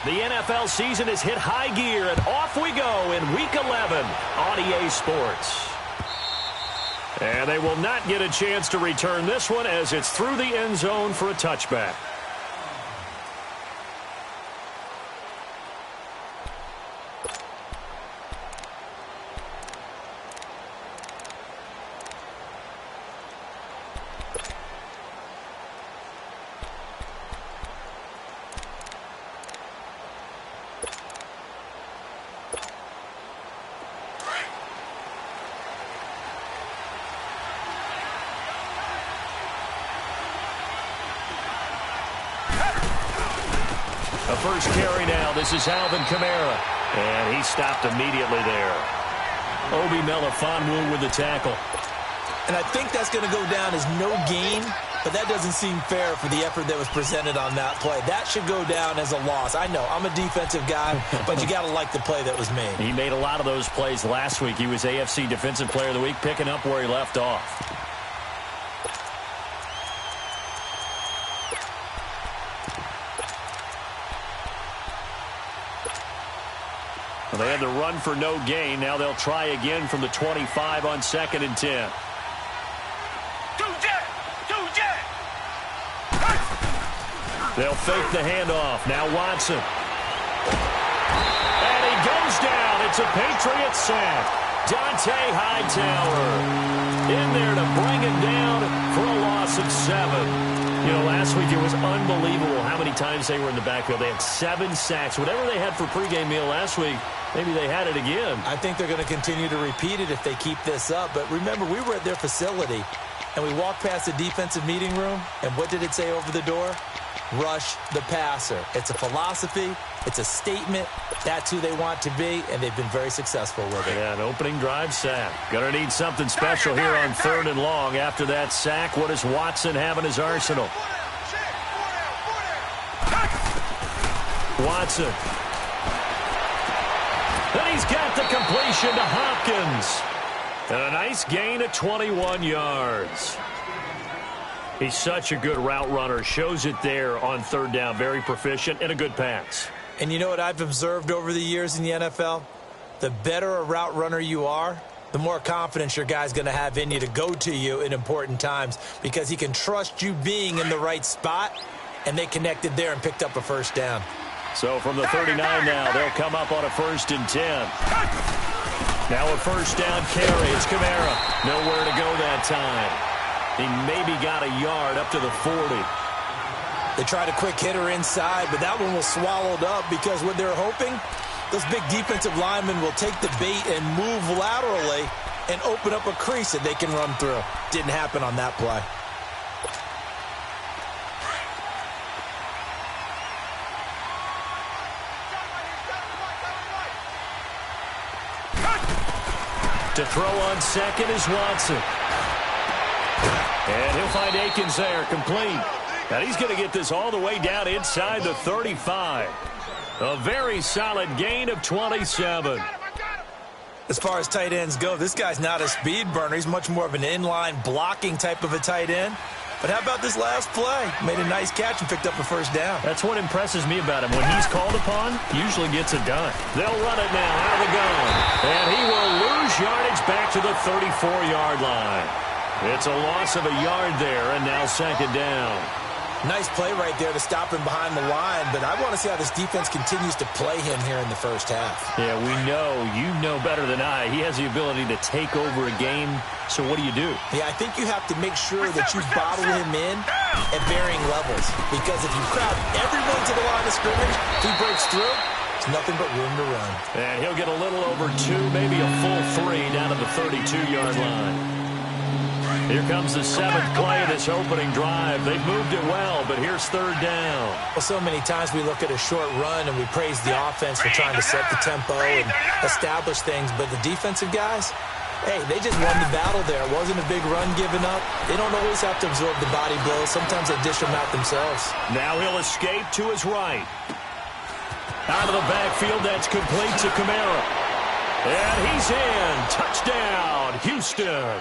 The NFL season has hit high gear, and off we go in Week 11 on EA Sports. And they will not get a chance to return this one as it's through the end zone for a touchback. A first carry now. This is Alvin Kamara. And he stopped immediately there. Obi Melifonwu with the tackle. And I think that's going to go down as no gain, but that doesn't seem fair for the effort that was presented on that play. That should go down as a loss. I know, I'm a defensive guy, but you got to like the play that was made. He made a lot of those plays last week. He was AFC Defensive Player of the Week, picking up where he left off. Well, they had the run for no gain. Now they'll try again from the 25 on 2nd and 10. They'll fake the handoff. Now Watson. And he goes down. It's a Patriots sack. Dante Hightower in there to bring it down for a loss of 7. You know, last week it was unbelievable how many times they were in the backfield. They had 7 sacks. Whatever they had for pregame meal last week, maybe they had it again. I think they're going to continue to repeat it if they keep this up. But remember, we were at their facility, and we walked past the defensive meeting room, and what did it say over the door? Rush the passer. It's a philosophy. It's a statement. That's who they want to be, and they've been very successful with it. Yeah, an opening drive sack. Going to need something special here on 3rd and long. After that sack, what does Watson have in his arsenal? Watson. Then he's got the completion to Hopkins. And a nice gain of 21 yards. He's such a good route runner. Shows it there on 3rd down. Very proficient and a good pass. And you know what I've observed over the years in the NFL? The better a route runner you are, the more confidence your guy's going to have in you to go to you in important times because he can trust you being in the right spot, and they connected there and picked up a first down. So from the 39 now, they'll come up on a 1st and 10. Now a first down carry. It's Kamara. Nowhere to go that time. He maybe got a yard up to the 40. They tried a quick hitter inside, but that one was swallowed up because what they're hoping, those big defensive linemen will take the bait and move laterally and open up a crease that they can run through. Didn't happen on that play. To throw on 2nd is Watson. And he'll find Akins there, complete. And he's going to get this all the way down inside the 35. A very solid gain of 27. As far as tight ends go, this guy's not a speed burner. He's much more of an inline blocking type of a tight end. But how about this last play? Made a nice catch and picked up a first down. That's what impresses me about him. When he's called upon, usually gets it done. They'll run it now out of the gun. And he will lose yardage back to the 34-yard line. It's a loss of a yard there, and now 2nd down. Nice play right there to stop him behind the line, but I want to see how this defense continues to play him here in the first half. Yeah, we know. You know better than I. He has the ability to take over a game, so what do you do? Yeah, I think you have to make sure that you bottle him in at varying levels, because if you crowd everyone to the line of scrimmage, if he breaks through, it's nothing but room to run. And he'll get a little over 2, maybe a full 3 down to the 32-yard line. Here comes the 7th play of this opening drive. They've moved it well, but here's 3rd down. Well, so many times we look at a short run and we praise the offense for trying to set the tempo and establish things, but the defensive guys, hey, they just won the battle there. It wasn't a big run given up. They don't always have to absorb the body blows. Sometimes they dish them out themselves. Now he'll escape to his right. Out of the backfield, that's complete to Kamara. And he's in. Touchdown, Houston.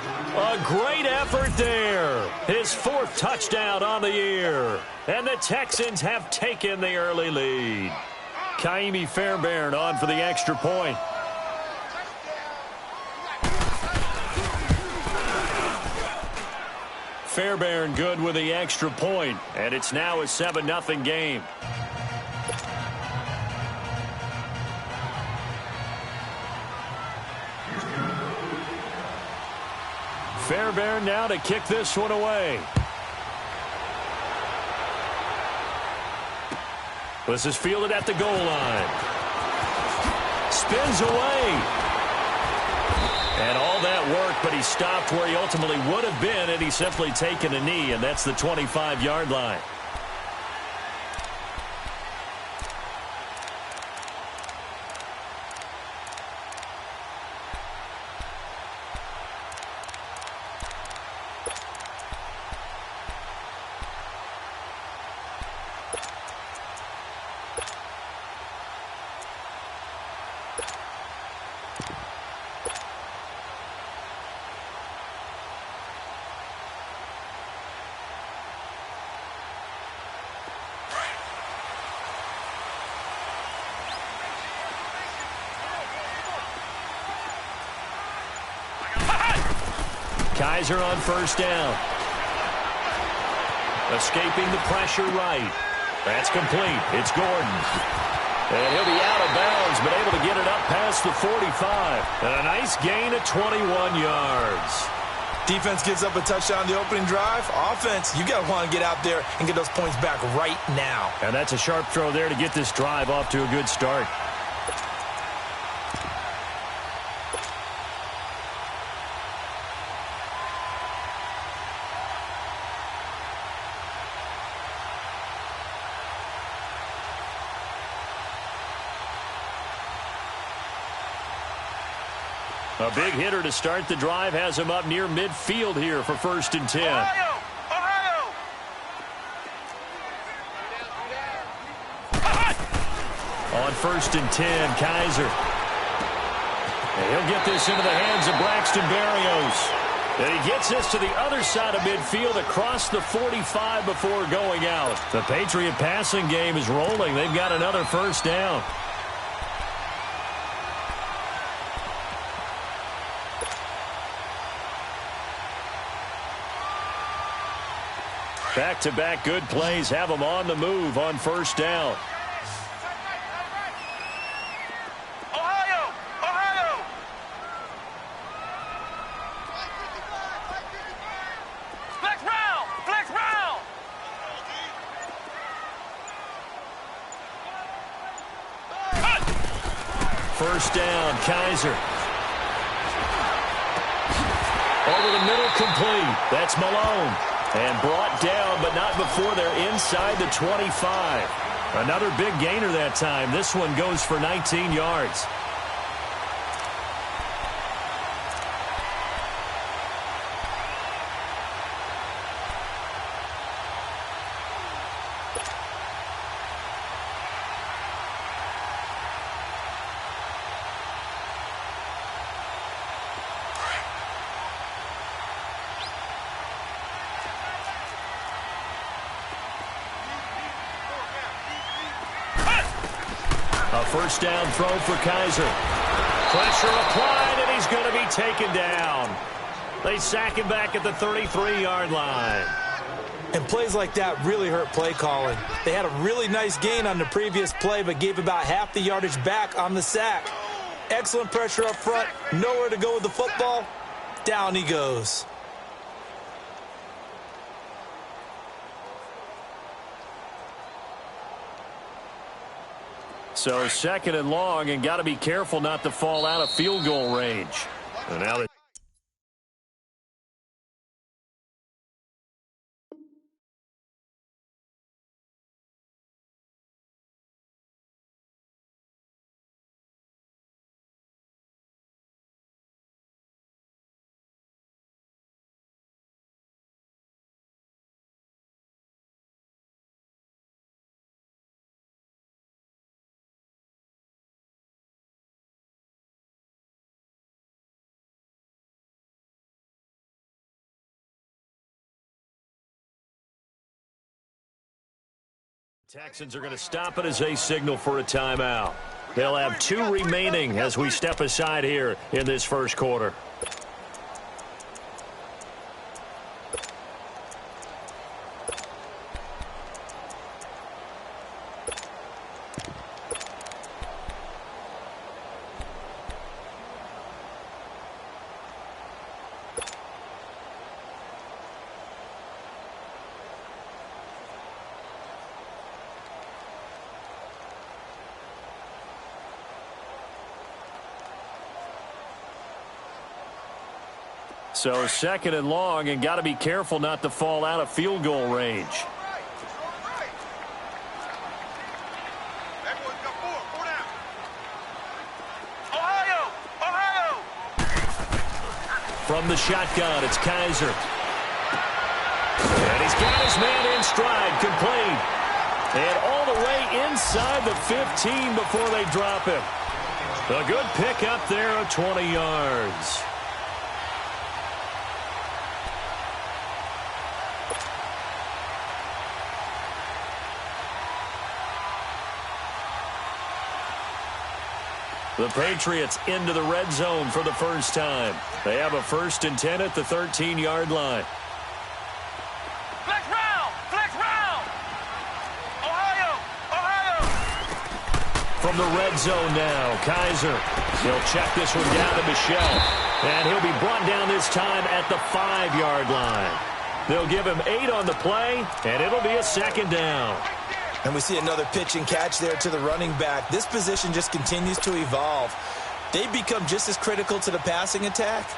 A great effort there. His 4th touchdown on the year. And the Texans have taken the early lead. Ka'imi Fairbairn on for the extra point. Fairbairn good with the extra point, and it's now a 7-0 game. Fairbairn now to kick this one away. This is fielded at the goal line. Spins away. And all that work, but he stopped where he ultimately would have been had he simply taken a knee, and that's the 25-yard line. Kizer on first down. Escaping the pressure right. That's complete. It's Gordon. And he'll be out of bounds, but able to get it up past the 45. And a nice gain of 21 yards. Defense gives up a touchdown the opening drive. Offense, you got to want to get out there and get those points back right now. And that's a sharp throw there to get this drive off to a good start. A big hitter to start the drive has him up near midfield here for 1st and 10. Ohio! On 1st and 10, Kizer. And he'll get this into the hands of Braxton Berrios. And he gets this to the other side of midfield across the 45 before going out. The Patriot passing game is rolling. They've got another 1st down. Back-to-back good plays have them on the move on 1st down. Ohio! Flex round! 1st down, Kizer. Over the middle, complete. That's Malone. And brought down, but not before they're inside the 25. Another big gainer that time. This one goes for 19 yards. A 1st down throw for Kizer. Pressure applied, and he's going to be taken down. They sack him back at the 33-yard line. And plays like that really hurt play calling. They had a really nice gain on the previous play, but gave about half the yardage back on the sack. Excellent pressure up front. Nowhere to go with the football. Down he goes. So 2nd and long, and got to be careful not to fall out of field goal range. And now Texans are going to stop it as they signal for a timeout. They'll have 2 remaining as we step aside here in this first quarter. So second and long, and got to be careful not to fall out of field goal range. Ohio! From the shotgun, it's Kaiser. And he's got his man in stride, complete. And all the way inside the 15 before they drop him. A good pick up there of 20 yards. The Patriots into the red zone for the first time. They have a 1st and 10 at the 13-yard line. Flex round! Ohio! From the red zone now, Kaiser. He'll check this one down to Michel. And he'll be brought down this time at the 5-yard line. They'll give him 8 on the play, and it'll be a 2nd down. And we see another pitch and catch there to the running back. This position just continues to evolve. They become just as critical to the passing attack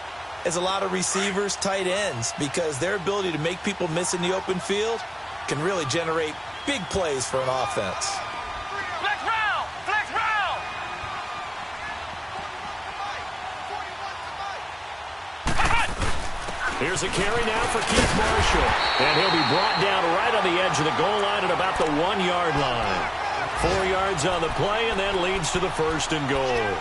as a lot of receivers, tight ends, because their ability to make people miss in the open field can really generate big plays for an offense. Flex round! Here's a carry now for Keith Marshall. And he'll be brought down right on the edge of the goal line at about the 1-yard line. 4 yards on the play, and that leads to the 1st and goal.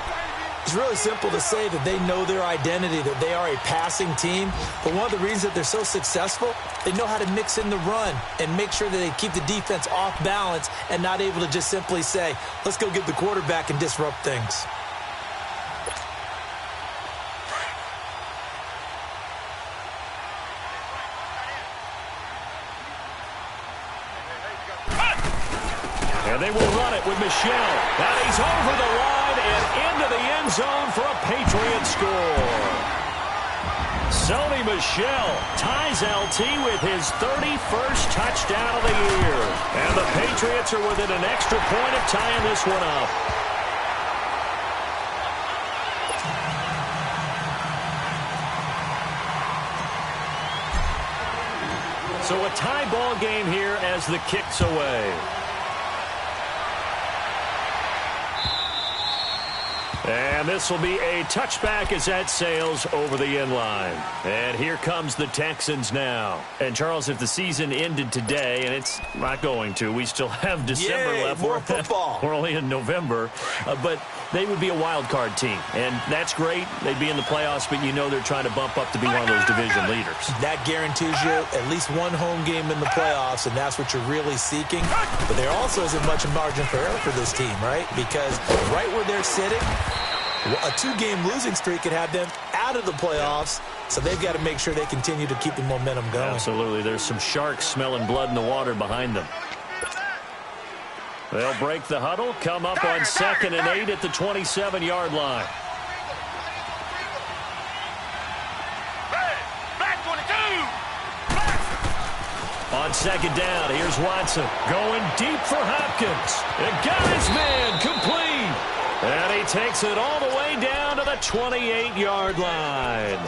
It's really simple to say that they know their identity, that they are a passing team. But one of the reasons that they're so successful, they know how to mix in the run and make sure that they keep the defense off balance and not able to just simply say, let's go get the quarterback and disrupt things. And they will run it with Michel. And he's over the line and into the end zone for a Patriot score. Sony Michel ties LT with his 31st touchdown of the year. And the Patriots are within an extra point of tying this one up. So a tie ball game here as the kick's away. And this will be a touchback as that sails over the end line. And here comes the Texans now. And, Charles, if the season ended today, and it's not going to, we still have December left. More football. We're only in November. But they would be a wild card team. And that's great. They'd be in the playoffs, but you know they're trying to bump up to be one of those division leaders. That guarantees you at least one home game in the playoffs, and that's what you're really seeking. But there also isn't much margin for error for this team, right? Because right where they're sitting, a 2-game losing streak could have them out of the playoffs, so they've got to make sure they continue to keep the momentum going. Absolutely. There's some sharks smelling blood in the water behind them. They'll break the huddle, come up on 2nd and 8 at the 27-yard line. Black 22! On 2nd down, here's Watson going deep for Hopkins. And got his man complete. And he takes it all the way down to the 28-yard line.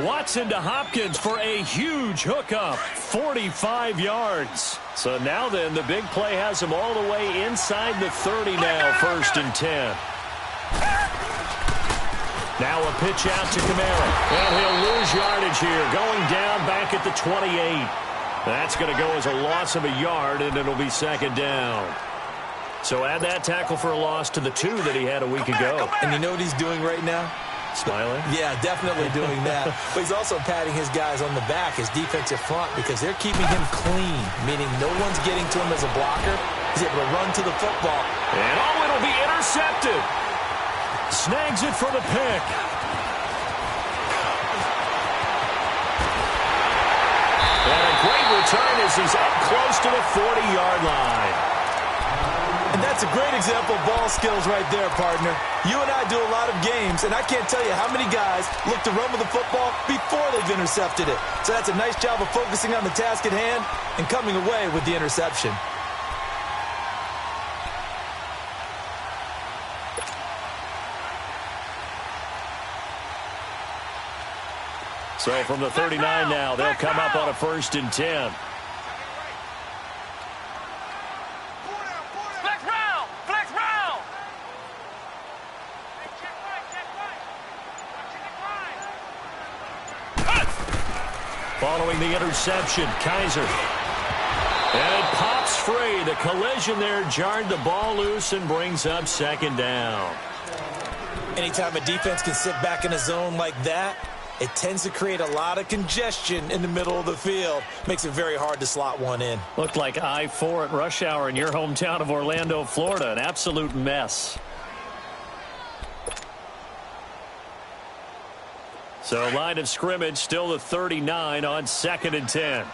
Watson to Hopkins for a huge hookup, 45 yards. So now then, the big play has him all the way inside the 30 now, 1st and 10. Now a pitch out to Kamara. And he'll lose yardage here, going down back at the 28. That's going to go as a loss of a yard, and it'll be 2nd down. So add that tackle for a loss to the 2 that he had a week ago. And you know what he's doing right now? Smiling? Yeah, definitely doing that. But he's also patting his guys on the back, his defensive front, because they're keeping him clean, meaning no one's getting to him as a blocker, He's able to run to the football. And it'll be intercepted. Snags it for the pick. And a great return as he's up close to the 40-yard line. And that's a great example of ball skills right there, partner. You and I do a lot of games, and I can't tell you how many guys look to run with the football before they've intercepted it. So that's a nice job of focusing on the task at hand and coming away with the interception. So from the 39 now, they'll come up on a 1st and 10. Flex round! Flex round! Following the interception, Kaiser. And it pops free. The collision there jarred the ball loose and brings up 2nd down. Anytime a defense can sit back in a zone like that, it tends to create a lot of congestion in the middle of the field. Makes it very hard to slot one in. Looked like I-4 at rush hour in your hometown of Orlando, Florida. An absolute mess. So line of scrimmage still the 39 on 2nd and 10.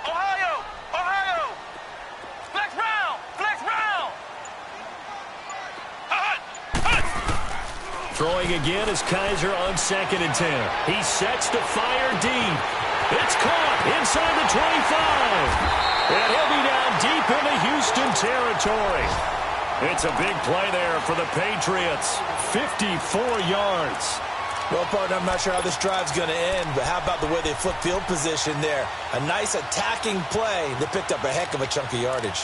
Ohio! Ohio! Flex round! Flex round! Throwing again is Kaiser on 2nd and 10. He sets to fire deep. It's caught inside the 25. And he'll be down deep into Houston territory. It's a big play there for the Patriots. 54 yards. Well, partner, I'm not sure how this drive's going to end, but how about the way they flip field position there? A nice attacking play that picked up a heck of a chunk of yardage.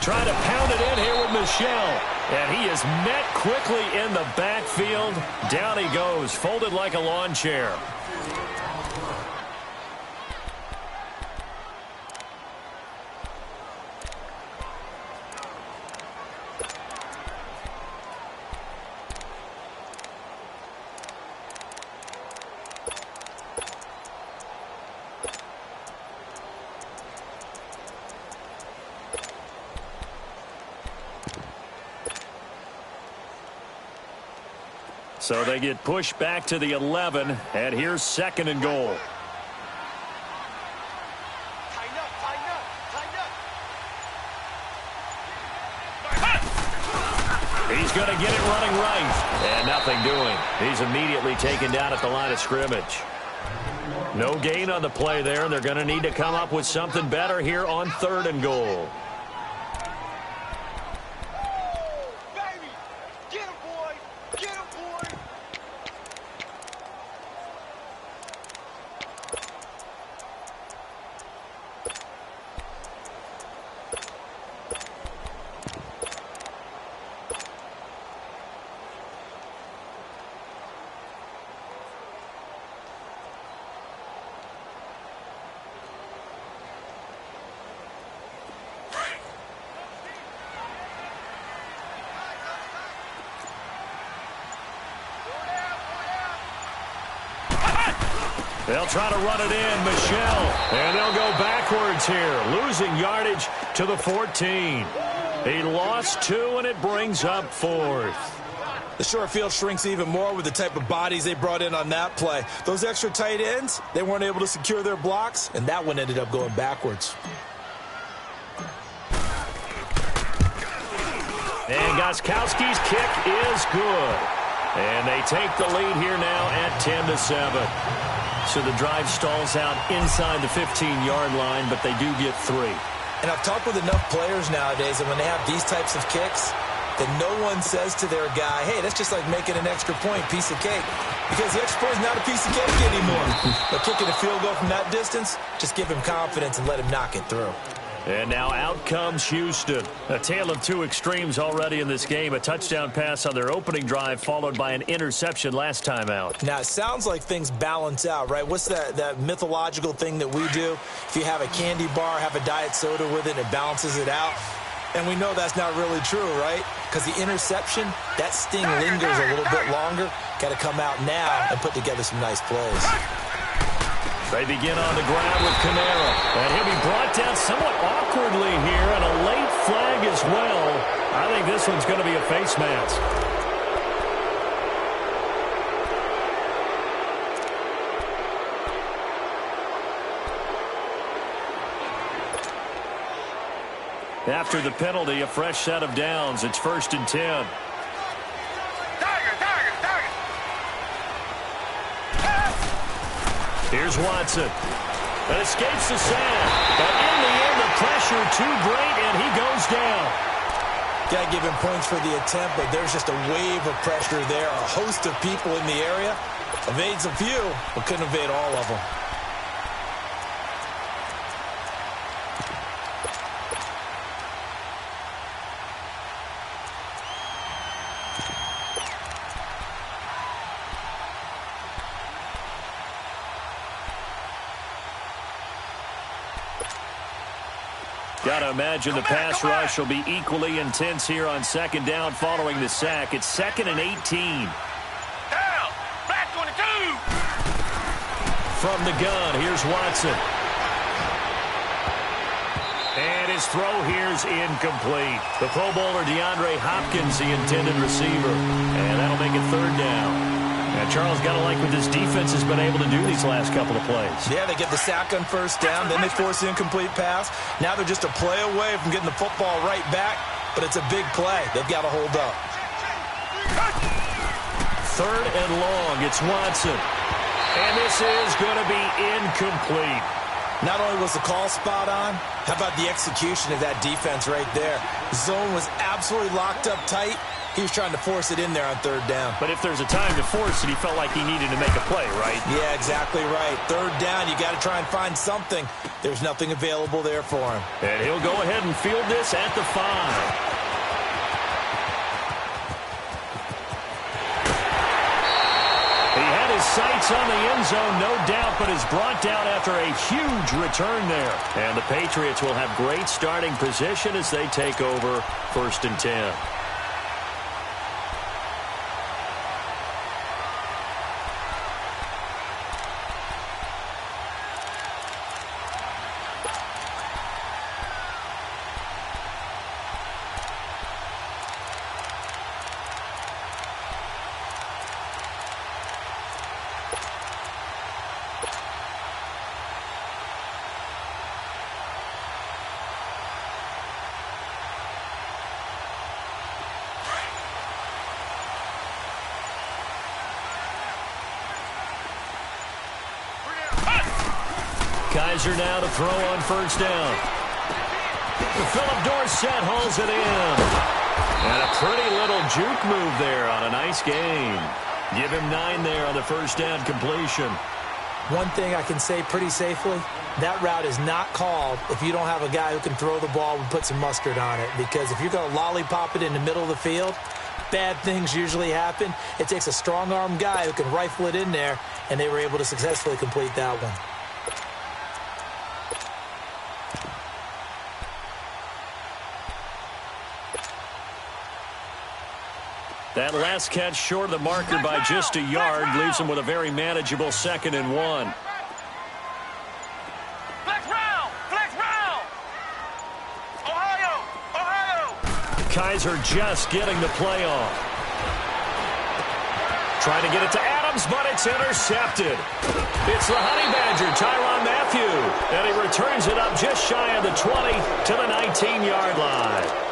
Trying to pound it in here with Michel. And he is met quickly in the backfield. Down he goes, folded like a lawn chair. So they get pushed back to the 11, and here's 2nd and goal. He's going to get it running right, and nothing doing. He's immediately taken down at the line of scrimmage. No gain on the play there, and they're going to need to come up with something better here on 3rd and goal. They'll try to run it in, Michel. And they'll go backwards here, losing yardage to the 14. He lost 2, and it brings up 4th. The short field shrinks even more with the type of bodies they brought in on that play. Those extra tight ends, they weren't able to secure their blocks, and that one ended up going backwards. And Gostkowski's kick is good. And they take the lead here now at 10-7. So the drive stalls out inside the 15-yard line, but they do get 3. And I've talked with enough players nowadays, and when they have these types of kicks, that no one says to their guy, hey, that's just like making an extra point, piece of cake. Because the extra point is not a piece of cake anymore. But kicking a field goal from that distance, just give him confidence and let him knock it through. And now out comes Houston. A tale of two extremes already in this game. A touchdown pass on their opening drive followed by an interception last time out. Now, it sounds like things balance out, right? What's that mythological thing that we do? If you have a candy bar, have a diet soda with it, it balances it out. And we know that's not really true, right? Because the interception, that sting lingers a little bit longer. Got to come out now and put together some nice plays. They begin on the ground with Kamara. And he'll be brought down somewhat awkwardly here, and a late flag as well. I think this one's going to be a face mask. After the penalty, a fresh set of downs. It's 1st and 10. Here's Watson. That escapes the sand. But in the end, the pressure too great, and he goes down. Got to give him points for the attempt, but there's just a wave of pressure there. A host of people in the area. Evades a few, but couldn't evade all of them. Got to imagine the pass rush will be equally intense here on 2nd down following the sack. It's 2nd and 18. Down. Black 22. From the gun, here's Watson. And his throw here's incomplete. The Pro Bowler DeAndre Hopkins, the intended receiver. And that'll make it 3rd down. And Charles, got to like what this defense has been able to do these last couple of plays. Yeah, they get the sack on 1st down, then they force the incomplete pass. Now they're just a play away from getting the football right back, but it's a big play. They've got to hold up. 3rd and long, it's Watson. And this is going to be incomplete. Not only was the call spot on, how about the execution of that defense right there? The zone was absolutely locked up tight. He was trying to force it in there on 3rd down. But if there's a time to force it, he felt like he needed to make a play, right? Yeah, exactly right. 3rd down, you got to try and find something. There's nothing available there for him. And he'll go ahead and field this at the 5. Sights on the end zone, no doubt, but is brought down after a huge return there. And the Patriots will have great starting position as they take over 1st and 10. Kaiser now to throw on 1st down. Philip Dorsett hauls it in. And a pretty little juke move there on a nice game. Give him 9 there on the 1st down completion. One thing I can say pretty safely, that route is not called if you don't have a guy who can throw the ball and put some mustard on it. Because if you're going to lollipop it in the middle of the field, bad things usually happen. It takes a strong-arm guy who can rifle it in there, and they were able to successfully complete that one. That last catch short of the marker by just a yard leaves him with a very manageable 2nd and 1. Flex round! Flex round! Ohio! Ohio! Kaiser just getting the play off. Trying to get it to Adams, but it's intercepted. It's the Honey Badger, Tyrann Mathieu. And he returns it up just shy of the 20 to the 19-yard line.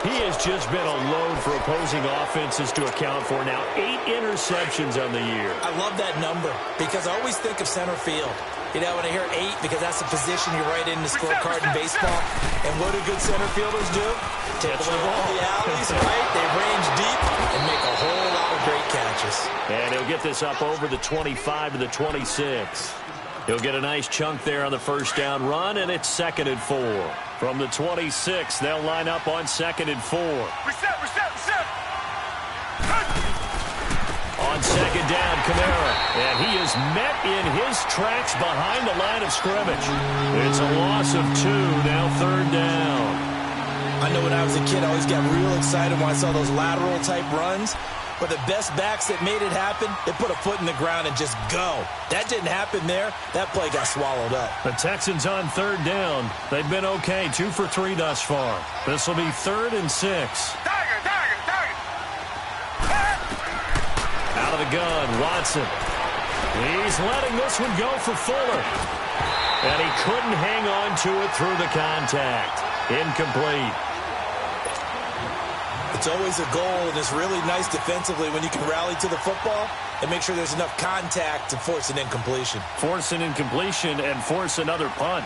He has just been a load for opposing offenses to account for. Now 8 interceptions on the year. I love that number because I always think of center field. You know, when I hear 8, because that's the position you write in the scorecard in baseball. And what do good center fielders do? Take away all the alleys, right? They range deep and make a whole lot of great catches. And he'll get this up over the 25 to the 26. He'll get a nice chunk there on the first down run, and it's 2nd and 4. From the 26, they'll line up on 2nd and 4. Reset. On 2nd down, Kamara. And he is met in his tracks behind the line of scrimmage. It's a loss of 2, now 3rd down. I know when I was a kid, I always got real excited when I saw those lateral-type runs. But the best backs that made it happen, they put a foot in the ground and just go. That didn't happen there. That play got swallowed up. The Texans on 3rd down. They've been okay, 2 for 3 thus far. This will be 3rd and 6. Tiger. Out of the gun, Watson. He's letting this one go for Fuller. And he couldn't hang on to it through the contact. Incomplete. It's always a goal, and it's really nice defensively when you can rally to the football and make sure there's enough contact to force an incompletion. Force an incompletion and force another punt.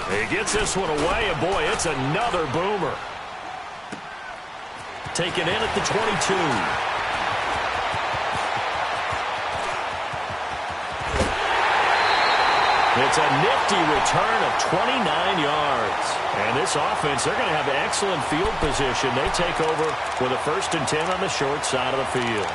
He gets this one away, and boy, it's another boomer. Taken in at the 22. It's a nifty return of 29 yards. And this offense, they're going to have excellent field position. They take over with a 1st and 10 on the short side of the field.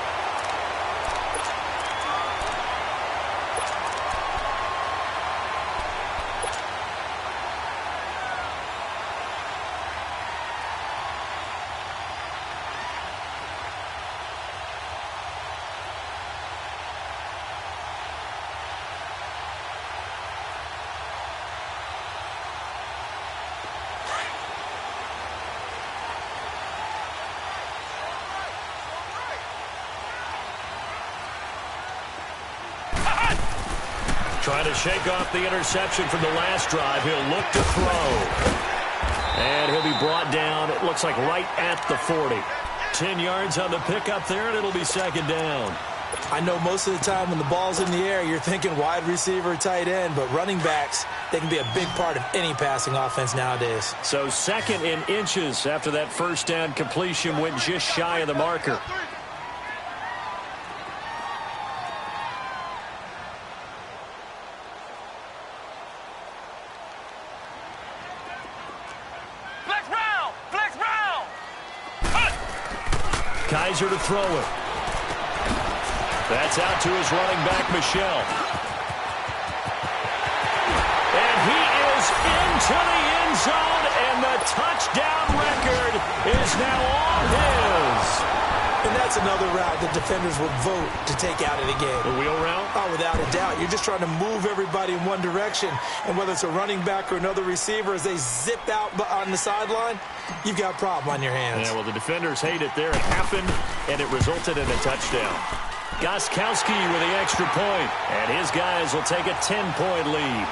Trying to shake off the interception from the last drive. He'll look to throw. And he'll be brought down, it looks like right at the 40. 10 yards on the pickup there, and it'll be 2nd down. I know most of the time when the ball's in the air, you're thinking wide receiver, tight end, but running backs, they can be a big part of any passing offense nowadays. So 2nd in inches after that 1st down completion went just shy of the marker. Kaiser to throw it. That's out to his running back, Michel. And he is into the end zone, and the touchdown record is now all his. And that's another route that defenders would vote to take out of the game. The wheel route? Oh, without a doubt. You're just trying to move everybody in one direction. And whether it's a running back or another receiver, as they zip out on the sideline, you've got a problem on your hands. Yeah, well, the defenders hate it there. It happened, and it resulted in a touchdown. Gostkowski with the extra point, and his guys will take a 10-point lead.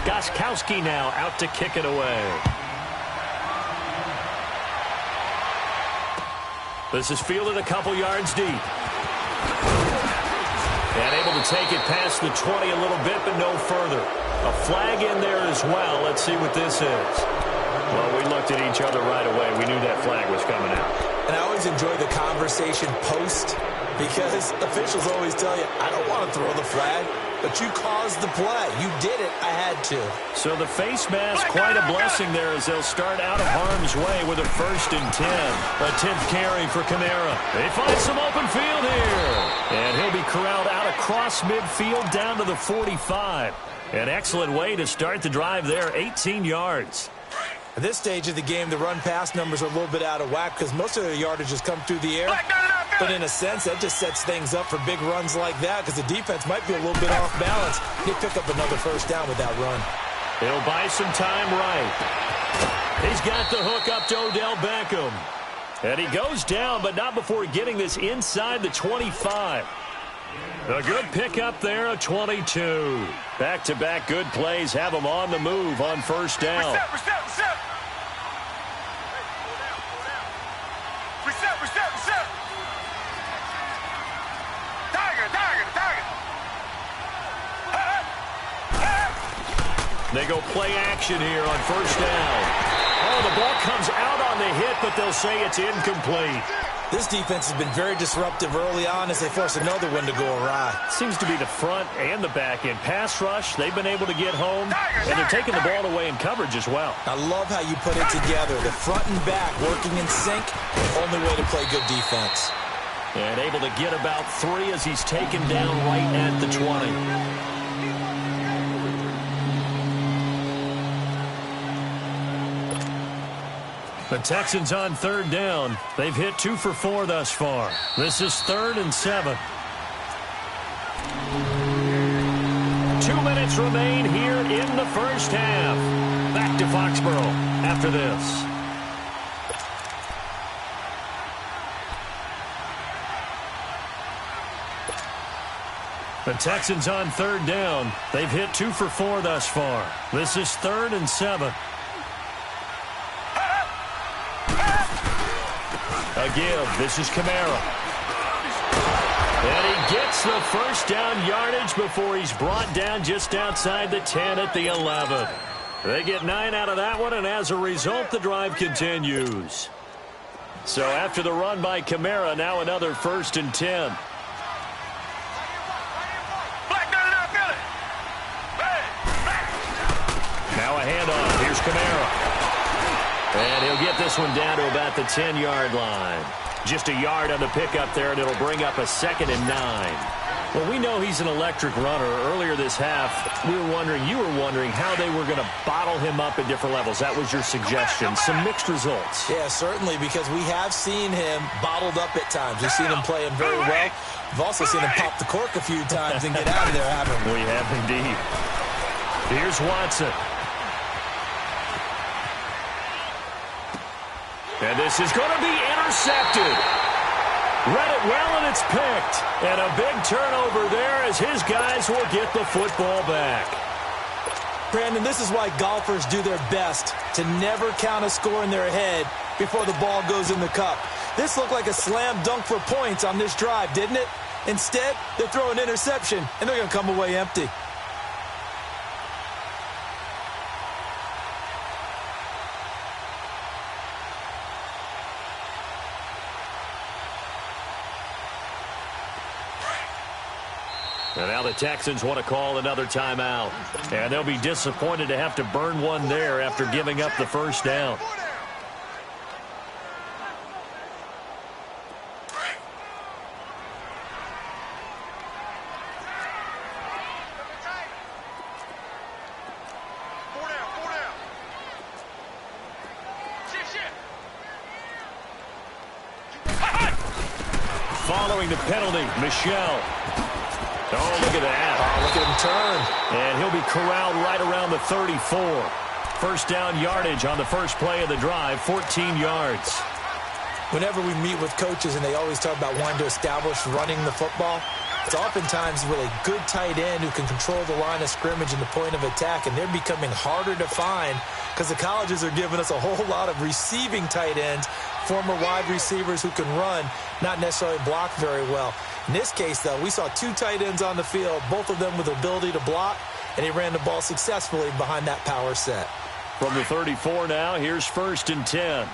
Gostkowski now out to kick it away. This is fielded a couple yards deep. And able to take it past the 20 a little bit, but no further. A flag in there as well. Let's see what this is. Well, we looked at each other right away. We knew that flag was coming out. And I always enjoy the conversation post, because officials always tell you, I don't want to throw the flag, but you caused the play. You did it. I had to. So the face mask, quite a blessing there as they'll start out of harm's way with a 1st and 10. A 10th carry for Kamara. They find some open field here. And he'll be corralled out across midfield down to the 45. An excellent way to start the drive there, 18 yards. At this stage of the game, the run-pass numbers are a little bit out of whack because most of their yardage has come through the air. But in a sense, that just sets things up for big runs like that because the defense might be a little bit off balance. They pick up another 1st down with that run. He'll buy some time right. He's got the hook up to Odell Beckham. And he goes down, but not before getting this inside the 25. A good pickup there, a 22. Back-to-back good plays have him on the move on 1st down. Reset. Tiger. They go play action here on 1st down. Oh, the ball comes out on the hit, but they'll say it's incomplete. This defense has been very disruptive early on as they force another one to go awry. Seems to be the front and the back end. Pass rush, they've been able to get home, and they're taking the ball away in coverage as well. I love how you put it together. The front and back working in sync, the only way to play good defense. And able to get about 3 as he's taken down right at the 20. The Texans on 3rd down. They've hit 2 for 4 thus far. This is 3rd and 7. 2 minutes remain here in the first half. Back to Foxborough after this. The Texans on 3rd down. They've hit 2 for 4 thus far. This is 3rd and 7. A give. This is Kamara. And he gets the first down yardage before he's brought down just outside the 10 at the 11. They get 9 out of that one, and as a result, the drive continues. So after the run by Kamara, now another 1st and 10. Now a handoff. Here's Kamara. And he'll get this one down to about the 10-yard line. Just a yard on the pickup there, and it'll bring up a 2nd and 9. Well, we know he's an electric runner. Earlier this half, you were wondering how they were going to bottle him up at different levels. That was your suggestion. Some mixed results. Yeah, certainly, because we have seen him bottled up at times. We've seen him playing very well. We've also seen him pop the cork a few times and get out of there, haven't we? We have indeed. Here's Watson. And this is going to be intercepted. Read it well, and it's picked. And a big turnover there as his guys will get the football back. Brandon, this is why golfers do their best to never count a score in their head before the ball goes in the cup. This looked like a slam dunk for points on this drive, didn't it? Instead, they throw an interception, and they're going to come away empty. And now the Texans want to call another timeout. And they'll be disappointed to have to burn one there after giving up the first down. Following the penalty, Michel. Oh, look at that. Oh, look at him turn. And he'll be corralled right around the 34. First down yardage on the first play of the drive, 14 yards. Whenever we meet with coaches and they always talk about wanting to establish running the football, it's oftentimes with a good tight end who can control the line of scrimmage and the point of attack, and they're becoming harder to find because the colleges are giving us a whole lot of receiving tight ends, former wide receivers who can run, not necessarily block very well. In this case, though, we saw 2 tight ends on the field, both of them with the ability to block, and he ran the ball successfully behind that power set. From the 34 now, here's 1st and 10.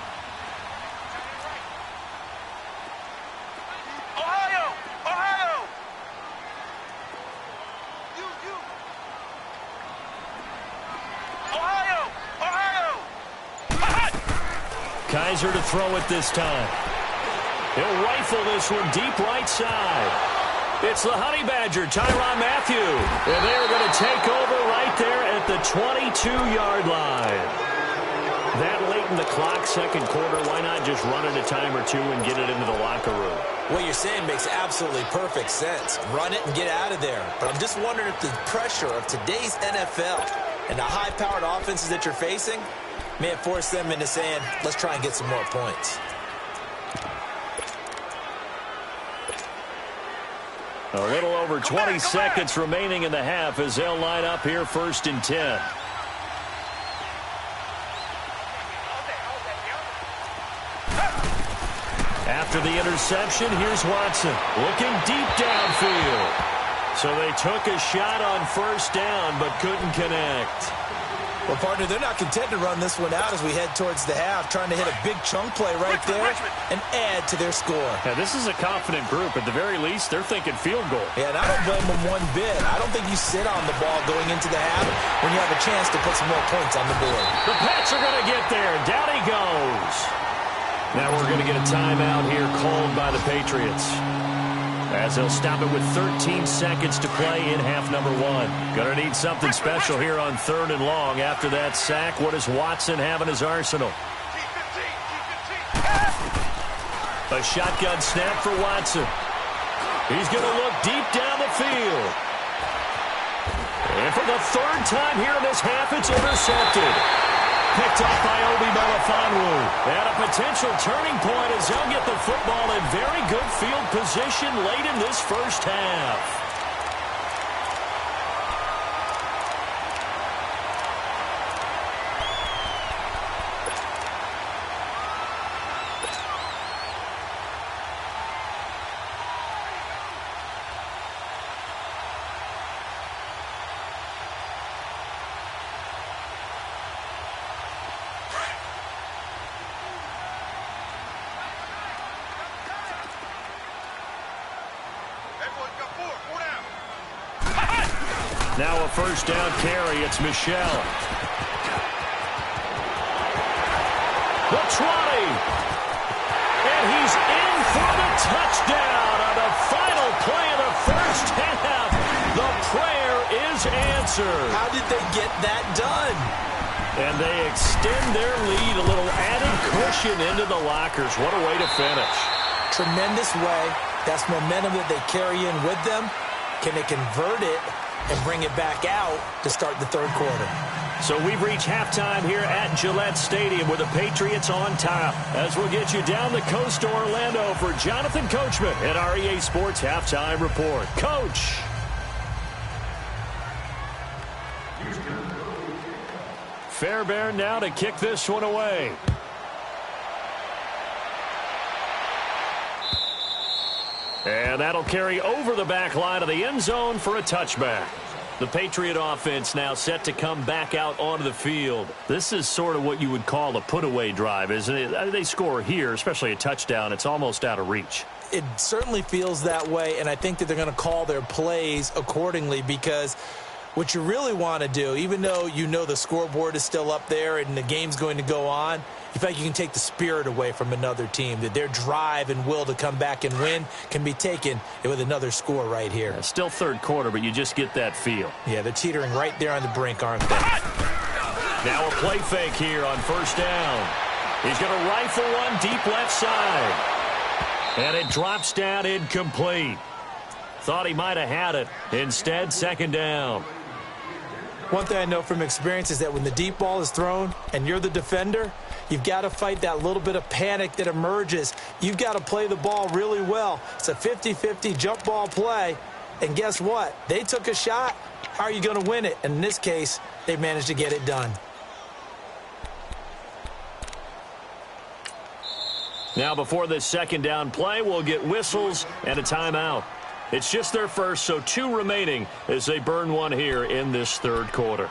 Ohio! Ohio! Ohio! Ohio! Kaiser to throw it this time. He'll rifle this one deep right side. It's the Honey Badger, Tyrann Mathieu. And they're going to take over right there at the 22-yard line. That late in the clock, second quarter, why not just run it a time or two and get it into the locker room? What you're saying makes absolutely perfect sense. Run it and get out of there. But I'm just wondering if the pressure of today's NFL and the high-powered offenses that you're facing may have forced them into saying, let's try and get some more points. A little over 20 seconds remaining in the half as they'll line up here 1st and 10. After the interception, here's Watson looking deep downfield. So they took a shot on 1st down but couldn't connect. Well, partner, they're not content to run this one out as we head towards the half, trying to hit a big chunk play right there and add to their score. Yeah, this is a confident group. At the very least, they're thinking field goal. Yeah, and I don't blame them one bit. I don't think you sit on the ball going into the half when you have a chance to put some more points on the board. The Pats are going to get there. Down he goes. Now we're going to get a timeout here called by the Patriots, as they'll stop it with 13 seconds to play in half number one. Going to need something special here on 3rd and long. After that sack, what does Watson have in his arsenal? A shotgun snap for Watson. He's going to look deep down the field. And for the 3rd time here in this half, it's intercepted. Picked off by Obi Melifonwu. And a potential turning point as they'll get the football in very good field position late in this first half. Now a first down carry. It's Michel. The 20. And he's in for the touchdown on the final play of the first half. The prayer is answered. How did they get that done? And they extend their lead, a little added cushion into the lockers. What a way to finish. Tremendous way. That's momentum that they carry in with them. Can they convert it and bring it back out to start the 3rd quarter? So we've reached halftime here at Gillette Stadium with the Patriots on top. As we'll get you down the coast to Orlando for Jonathan Coachman at our EA Sports Halftime Report. Coach. Fairbairn now to kick this one away. And that'll carry over the back line of the end zone for a touchback. The Patriot offense now set to come back out onto the field. This is sort of what you would call a put-away drive, isn't it? They score here, especially a touchdown. It's almost out of reach. It certainly feels that way, and I think that they're going to call their plays accordingly, because what you really want to do, even though you know the scoreboard is still up there and the game's going to go on, you feel like you can take the spirit away from another team, that their drive and will to come back and win can be taken with another score right here. Yeah, still 3rd quarter, but you just get that feel. Yeah, they're teetering right there on the brink, aren't they? Now a play fake here on first down. He's going to rifle one deep left side. And it drops down incomplete. Thought he might have had it. Instead, 2nd down. One thing I know from experience is that when the deep ball is thrown and you're the defender, you've got to fight that little bit of panic that emerges. You've got to play the ball really well. It's a 50-50 jump ball play. And guess what? They took a shot. How are you going to win it? And in this case, they managed to get it done. Now before this 2nd down play, we'll get whistles and a timeout. It's just their first, so 2 remaining as they burn one here in this 3rd quarter.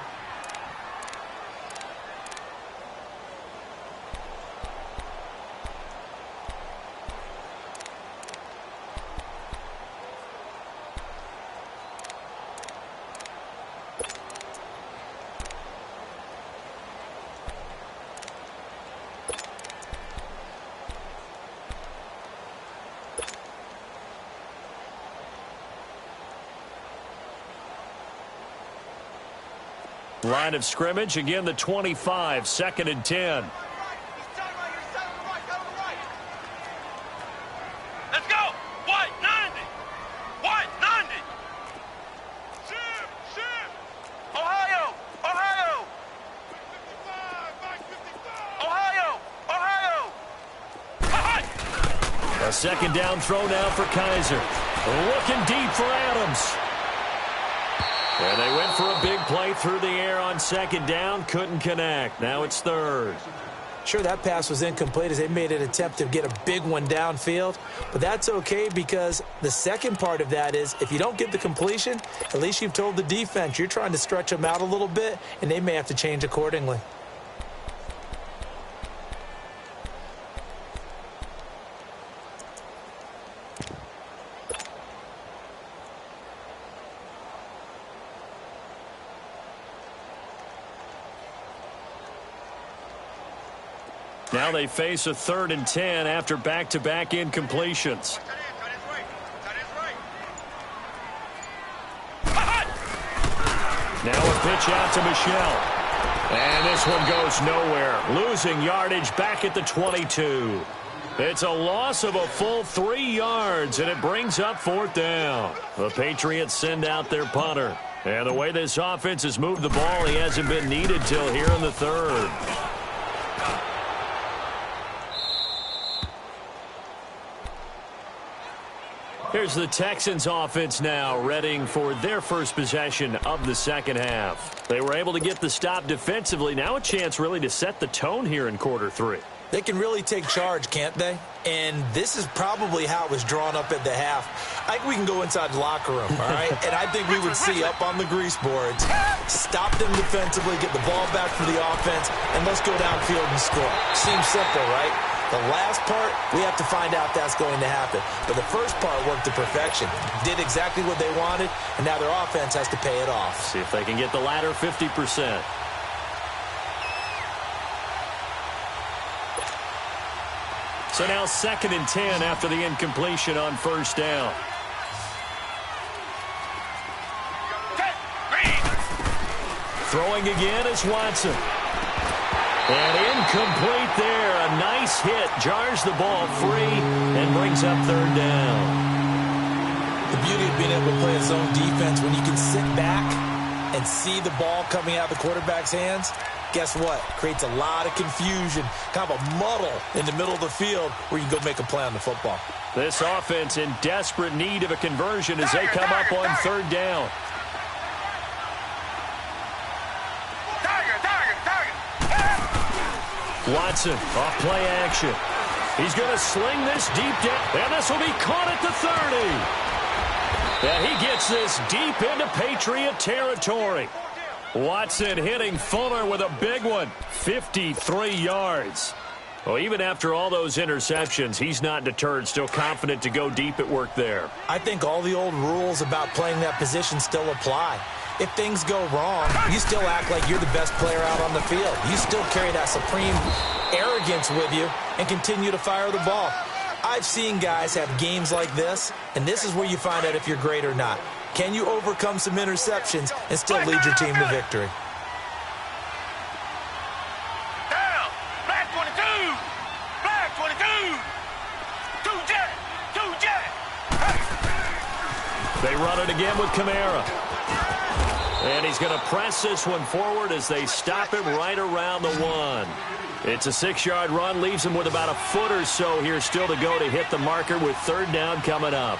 Line of scrimmage, again the 25, 2nd and 10. Let's go! White, 90! White, 90! Shim! Ohio! Ohio! Ohio! Ohio! A 2nd down throw now for Kaiser. Looking deep for Adams. And they went for a big play through the air on 2nd down. Couldn't connect. Now it's 3rd. Sure, that pass was incomplete as they made an attempt to get a big one downfield, but that's okay because the second part of that is if you don't get the completion, at least you've told the defense you're trying to stretch them out a little bit, and they may have to change accordingly. Now they face a 3rd and 10 after back-to-back incompletions. Now a pitch out to Michel. And this one goes nowhere. Losing yardage back at the 22. It's a loss of a full 3 yards, and it brings up 4th down. The Patriots send out their punter. And the way this offense has moved the ball, he hasn't been needed till here in the 3rd. Here's the Texans offense now, readying for their first possession of the second half. They were able to get the stop defensively. Now a chance really to set the tone here in quarter 3. They can really take charge, can't they? And this is probably how it was drawn up at the half. I think we can go inside the locker room, all right? And I think we would see up on the grease boards, stop them defensively, get the ball back for the offense, and let's go downfield and score. Seems simple, right? The last part, we have to find out that's going to happen. But the first part worked to perfection. Did exactly what they wanted, and now their offense has to pay it off. See if they can get the latter 50%. So now 2nd and 10 after the incompletion on 1st down. Throwing again is Watson. And incomplete there. A nice hit. Jars the ball free and brings up 3rd down. The beauty of being able to play a zone defense when you can sit back and see the ball coming out of the quarterback's hands, guess what? Creates a lot of confusion, kind of a muddle in the middle of the field where you can go make a play on the football. This offense in desperate need of a conversion as they come up on 3rd down. Watson off play action. He's going to sling this deep down, and this will be caught at the 30. And he gets this deep into Patriot territory. Watson hitting Fuller with a big one, 53 yards. Well, even after all those interceptions, he's not deterred, still confident to go deep at work there. I think all the old rules about playing that position still apply. If things go wrong, you still act like you're the best player out on the field. You still carry that supreme arrogance with you and continue to fire the ball. I've seen guys have games like this, and this is where you find out if you're great or not. Can you overcome some interceptions and still lead your team to victory? Down. Black 22. Black 22. Two jet. They run it again with Kamara. And he's going to press this one forward as they stop him right around the 1. It's a 6-yard run, leaves him with about a foot or so here still to go to hit the marker with 3rd down coming up.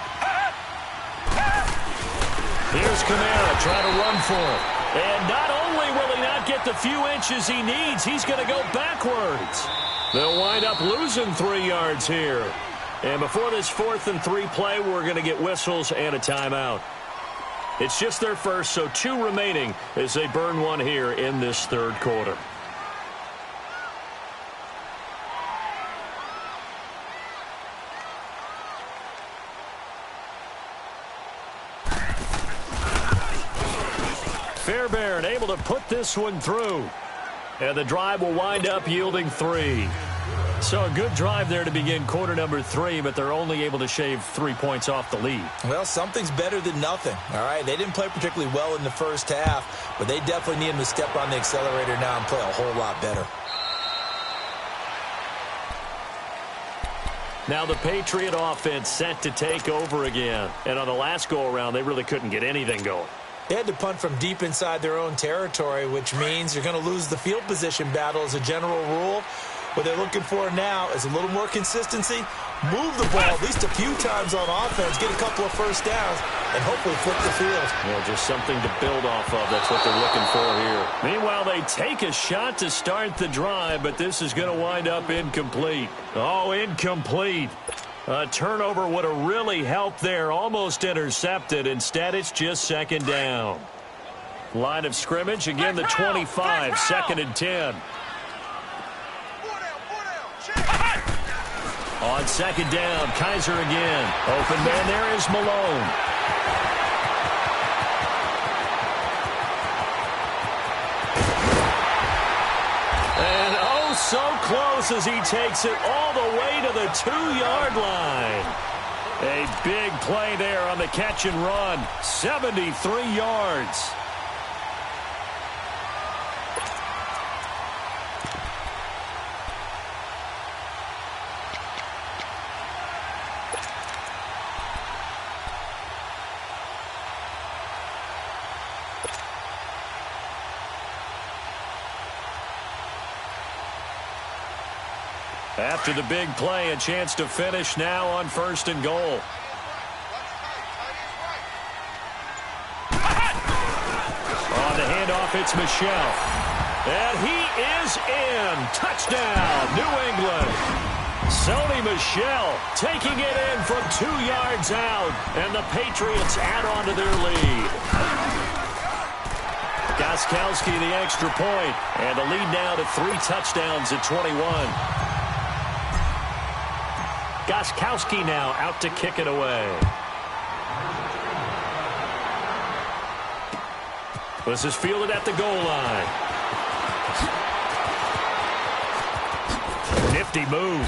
Here's Kamara trying to run for it. And not only will he not get the few inches he needs, he's going to go backwards. They'll wind up losing 3 yards here. And before this 4th and 3 play, we're going to get whistles and a timeout. It's just their first, so 2 remaining as they burn one here in this 3rd quarter. Fairbairn able to put this one through. And the drive will wind up yielding 3. So a good drive there to begin quarter number 3, but they're only able to shave 3 points off the lead. Well, something's better than nothing, all right? They didn't play particularly well in the first half, but they definitely need him to step on the accelerator now and play a whole lot better. Now the Patriot offense set to take over again. And on the last go-around, they really couldn't get anything going. They had to punt from deep inside their own territory, which means you're going to lose the field position battle as a general rule. What they're looking for now is a little more consistency, move the ball at least a few times on offense, get a couple of first downs, and hopefully flip the field. Yeah, just something to build off of. That's what they're looking for here. Meanwhile, they take a shot to start the drive, but this is going to wind up incomplete. Oh, incomplete. A turnover would have really helped there. Almost intercepted. Instead, it's just second down. Line of scrimmage, again, the 25, second and 10. On second down, Kaiser again. Open man there is Malone. And oh, so close as he takes it all the way to the 2-yard line. A big play there on the catch and run. 73 yards. After the big play, a chance to finish now on first and goal. On the handoff, it's Michel. And he is in. Touchdown, New England. Sony Michel taking it in from 2 yards out. And the Patriots add on to their lead. Gostkowski the extra point. And the lead now to 3 touchdowns at 21. Gostkowski now out to kick it away. This is fielded at the goal line. Nifty move.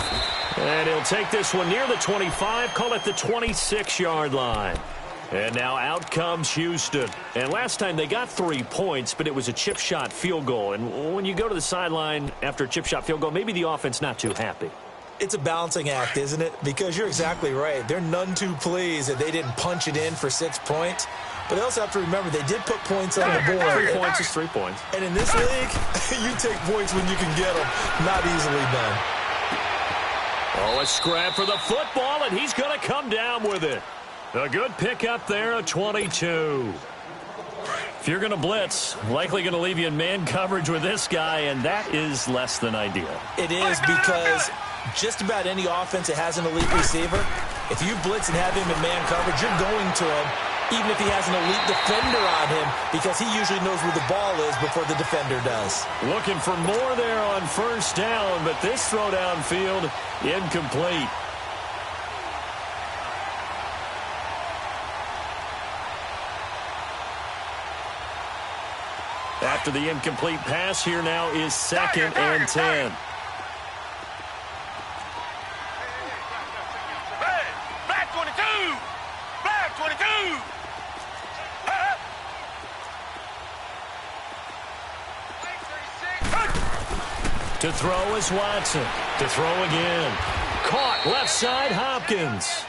And he'll take this one near the 25, call it the 26-yard line. And now out comes Houston. And last time they got 3 points, but it was a chip shot field goal. And when you go to the sideline after a chip shot field goal, maybe the offense not too happy. It's a balancing act, isn't it? Because you're exactly right. They're none too pleased that they didn't punch it in for 6 points. But they also have to remember they did put points on the board. 3 points is 3 points. And in this league, you take points when you can get them. Not easily done. Oh, a scrap for the football, and he's going to come down with it. A good pickup there, a 22. If you're going to blitz, likely going to leave you in man coverage with this guy, and that is less than ideal. It is because just about any offense that has an elite receiver, if you blitz and have him in man coverage, you're going to him, even if he has an elite defender on him, because he usually knows where the ball is before the defender does. Looking for more there on first down, but this throw downfield, incomplete. After the incomplete pass, here now is second and 10. To throw is Watson. To throw again. Caught left side, Hopkins.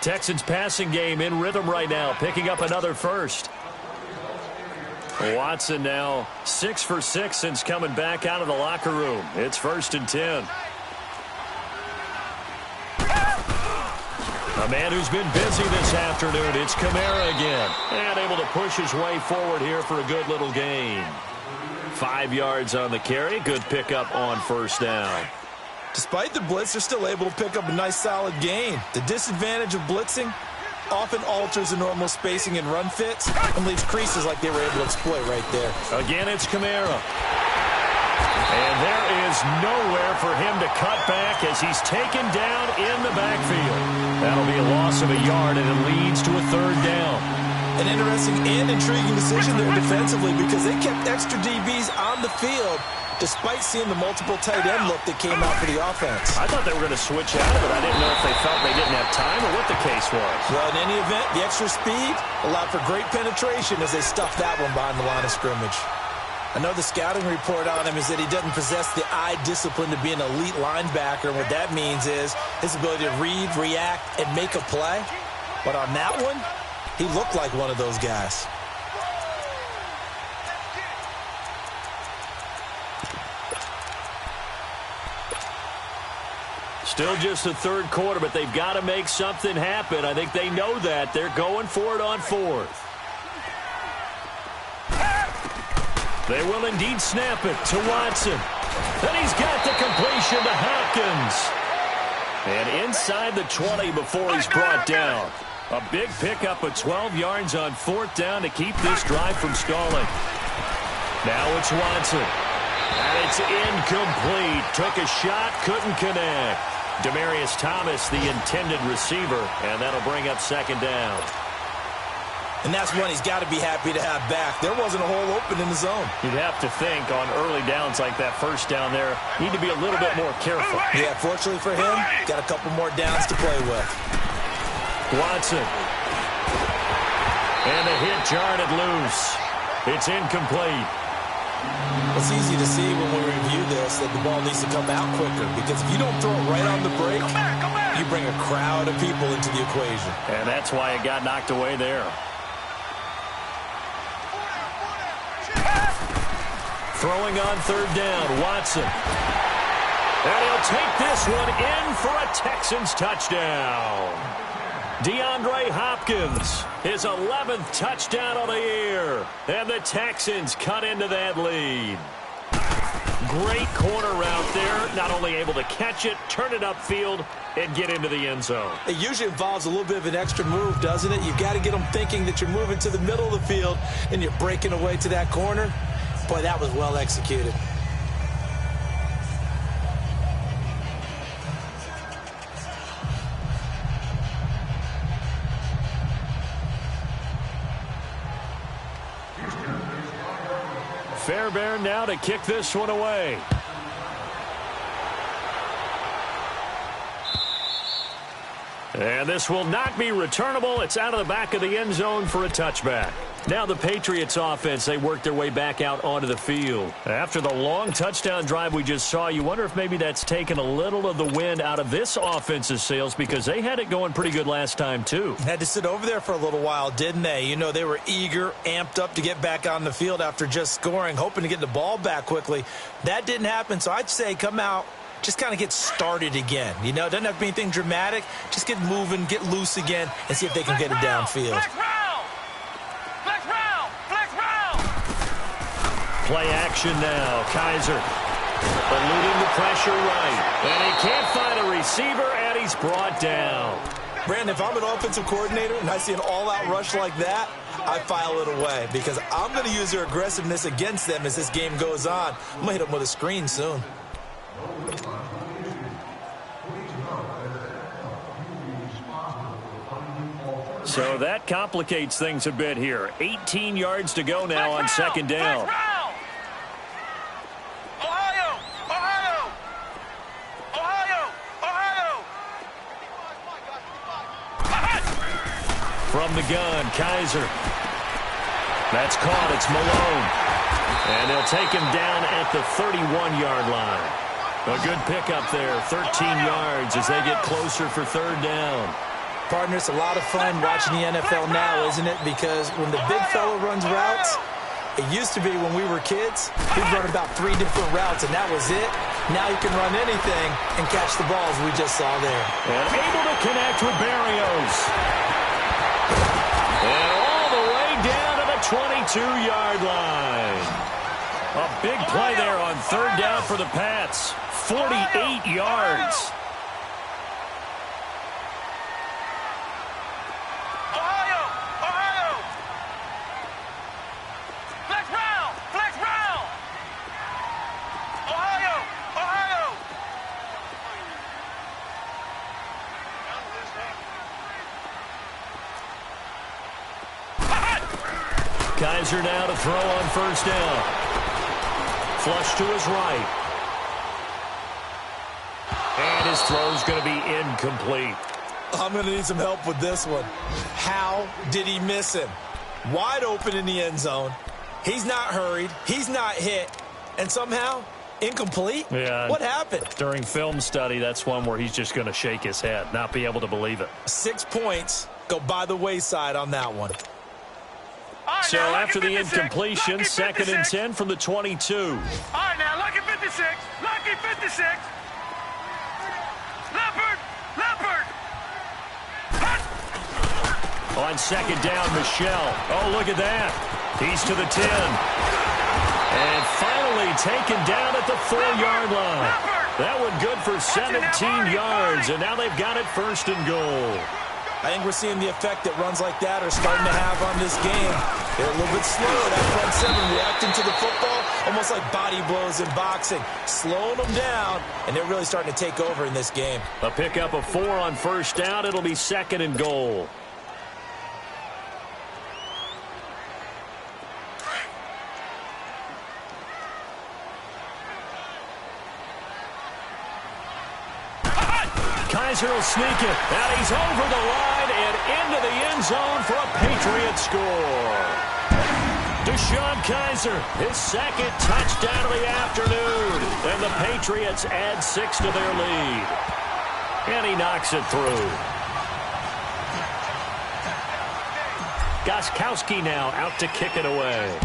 Texans passing game in rhythm right now, picking up another first. Watson now 6 for 6 since coming back out of the locker room. It's first and 10. A man who's been busy this afternoon. It's Kamara again. And able to push his way forward here for a good little gain. 5 yards on the carry. Good pickup on first down. Despite the blitz, they're still able to pick up a nice solid gain. The disadvantage of blitzing often alters the normal spacing and run fits and leaves creases like they were able to exploit right there. Again, it's Kamara. And there is nowhere for him to cut back as he's taken down in the backfield. That'll be a loss of a yard, and it leads to a third down. An interesting and intriguing decision there defensively because they kept extra DBs on the field despite seeing the multiple tight end look that came out for the offense. I thought they were going to switch out of it. I didn't know if they felt they didn't have time or what the case was. Well, in any event, the extra speed allowed for great penetration as they stuffed that one behind the line of scrimmage. I know the scouting report on him is that he doesn't possess the eye discipline to be an elite linebacker. And what that means is his ability to read, react, and make a play. But on that one, he looked like one of those guys. Still just the third quarter, but they've got to make something happen. I think they know that. They're going for it on fourth. They will indeed snap it to Watson. And he's got the completion to Hopkins. And inside the 20 before he's brought down. A big pickup of 12 yards on fourth down to keep this drive from stalling. Now it's Watson. And it's incomplete. Took a shot, couldn't connect. Demaryius Thomas, the intended receiver, and that'll bring up second down. And that's one he's got to be happy to have back. There wasn't a hole open in the zone. You'd have to think on early downs like that first down there, need to be a little bit more careful. Yeah, fortunately for him, got a couple more downs to play with. Watson. And the hit jarred it loose. It's incomplete. It's easy to see when we review this that the ball needs to come out quicker, because if you don't throw it right on the break, you bring a crowd of people into the equation. And that's why it got knocked away there. Throwing on third down, Watson. And he'll take this one in for a Texans touchdown. DeAndre Hopkins, his 11th touchdown of the year. And the Texans cut into that lead. Great corner route there. Not only able to catch it, turn it upfield, and get into the end zone. It usually involves a little bit of an extra move, doesn't it? You've got to get them thinking that you're moving to the middle of the field and you're breaking away to that corner. Boy, that was well executed. Fairbairn now to kick this one away. And this will not be returnable. It's out of the back of the end zone for a touchback. Now the Patriots offense, they work their way back out onto the field. After the long touchdown drive we just saw, you wonder if maybe that's taken a little of the wind out of this offense's sails, because they had it going pretty good last time too. Had to sit over there for a little while, didn't they? You know, they were eager, amped up to get back on the field after just scoring, hoping to get the ball back quickly. That didn't happen, so I'd say come out, just kind of get started again. You know, it doesn't have to be anything dramatic. Just get moving, get loose again, and see if they can get it downfield. Play action now. Kaiser eluding the pressure right. And he can't find a receiver, and he's brought down. Brandon, if I'm an offensive coordinator and I see an all-out rush like that, I file it away, because I'm going to use their aggressiveness against them as this game goes on. I'm going to hit them with a screen soon. So that complicates things a bit here. 18 yards to go now on second down. From the gun, Kaiser. That's caught. It's Malone. And they'll take him down at the 31-yard line. A good pickup there, 13 yards as they get closer for third down. Partner, it's a lot of fun watching the NFL now, isn't it? Because when the big fella runs routes, it used to be when we were kids, he'd run about 3 different routes, and that was it. Now he can run anything and catch the balls we just saw there. And able to connect with Berrios. And all the way down to the 22-yard line. A big play there on third down for the Pats. 48 yards. Kaiser now to throw on first down. Flush to his right. And his throw's going to be incomplete. I'm going to need some help with this one. How did he miss him? Wide open in the end zone. He's not hurried. He's not hit. And somehow, incomplete? Yeah. What happened? During film study, that's one where he's just going to shake his head, not be able to believe it. 6 points go by the wayside on that one. So after the incompletion, second and 10 from the 22. All right, now, lucky 56. Lucky 56. Left On second down, Michel. Oh, look at that. He's to the 10. And finally taken down at the 4-yard line. That one good for 17 yards, and now they've got it first and goal. I think we're seeing the effect that runs like that are starting to have on this game. They're a little bit slower, that front seven, reacting to the football, almost like body blows in boxing, slowing them down, and they're really starting to take over in this game. A pickup of 4 on first down. It'll be second and goal. Kaiser will sneak it, and he's over the line and into the end zone for a Patriot score. DeShone Kizer, his second touchdown of the afternoon, and the Patriots add 6 to their lead. And he knocks it through. Gostkowski now out to kick it away.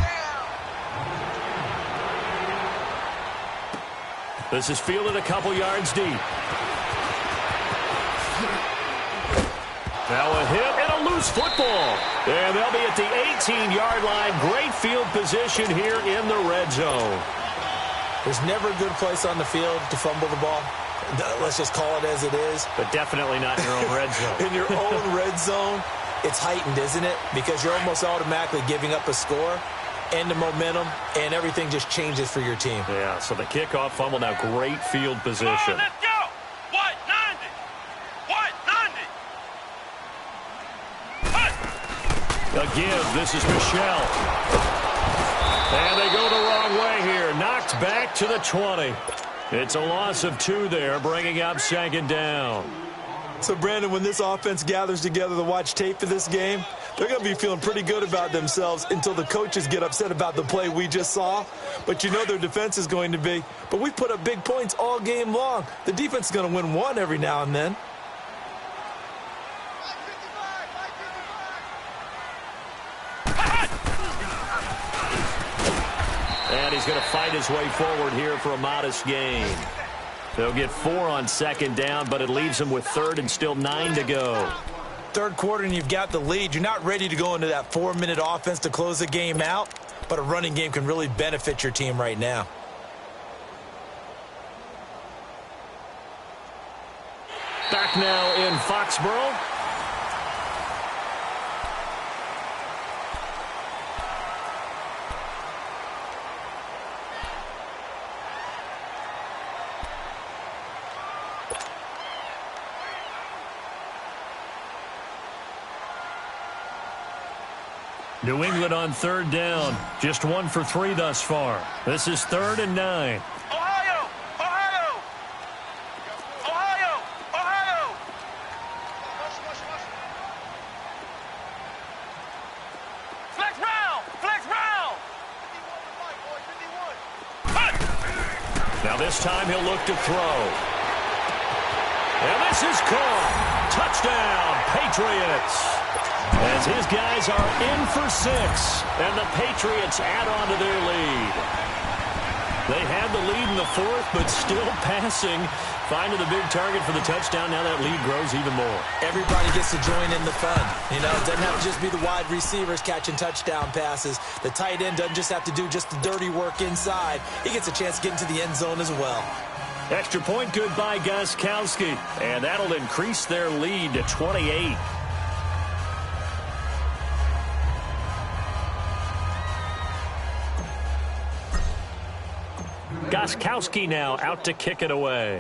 This is fielded a couple yards deep. Now a hit and a loose football. And they'll be at the 18-yard line. Great field position here in the red zone. There's never a good place on the field to fumble the ball. Let's just call it as it is. But definitely not in your own red zone. In your own red zone, it's heightened, isn't it? Because you're almost automatically giving up a score and the momentum, and everything just changes for your team. Yeah, so the kickoff fumble, now great field position. Come on, let's go. White 90. White 90. A give. This is Michel. And they go the wrong way here. Knocked back to the 20. It's a loss of 2 there, bringing up second down. So, Brandon, when this offense gathers together to watch tape for this game, they're going to be feeling pretty good about themselves until the coaches get upset about the play we just saw. But you know their defense is going to be. But we put up big points all game long. The defense is going to win one every now and then. And he's going to fight his way forward here for a modest gain. They'll get 4 on second down, but it leaves them with third and still 9 to go. Third quarter and you've got the lead. You're not ready to go into that 4-minute offense to close the game out, but a running game can really benefit your team right now. Back now in Foxborough. New England on third down. Just 1 for 3 thus far. This is 3rd and 9. Ohio! Ohio! Ohio! Ohio! Flex round! Flex round! Now this time he'll look to throw. And this is caught. Touchdown, Patriots. As his guys are in for 6, and the Patriots add on to their lead. They had the lead in the 4th, but still passing. Finding the big target for the touchdown. Now that lead grows even more. Everybody gets to join in the fun. You know, it doesn't have to just be the wide receivers catching touchdown passes. The tight end doesn't just have to do just the dirty work inside. He gets a chance to get into the end zone as well. Extra point good by Gostkowski. And that'll increase their lead to 28. Gostkowski now out to kick it away.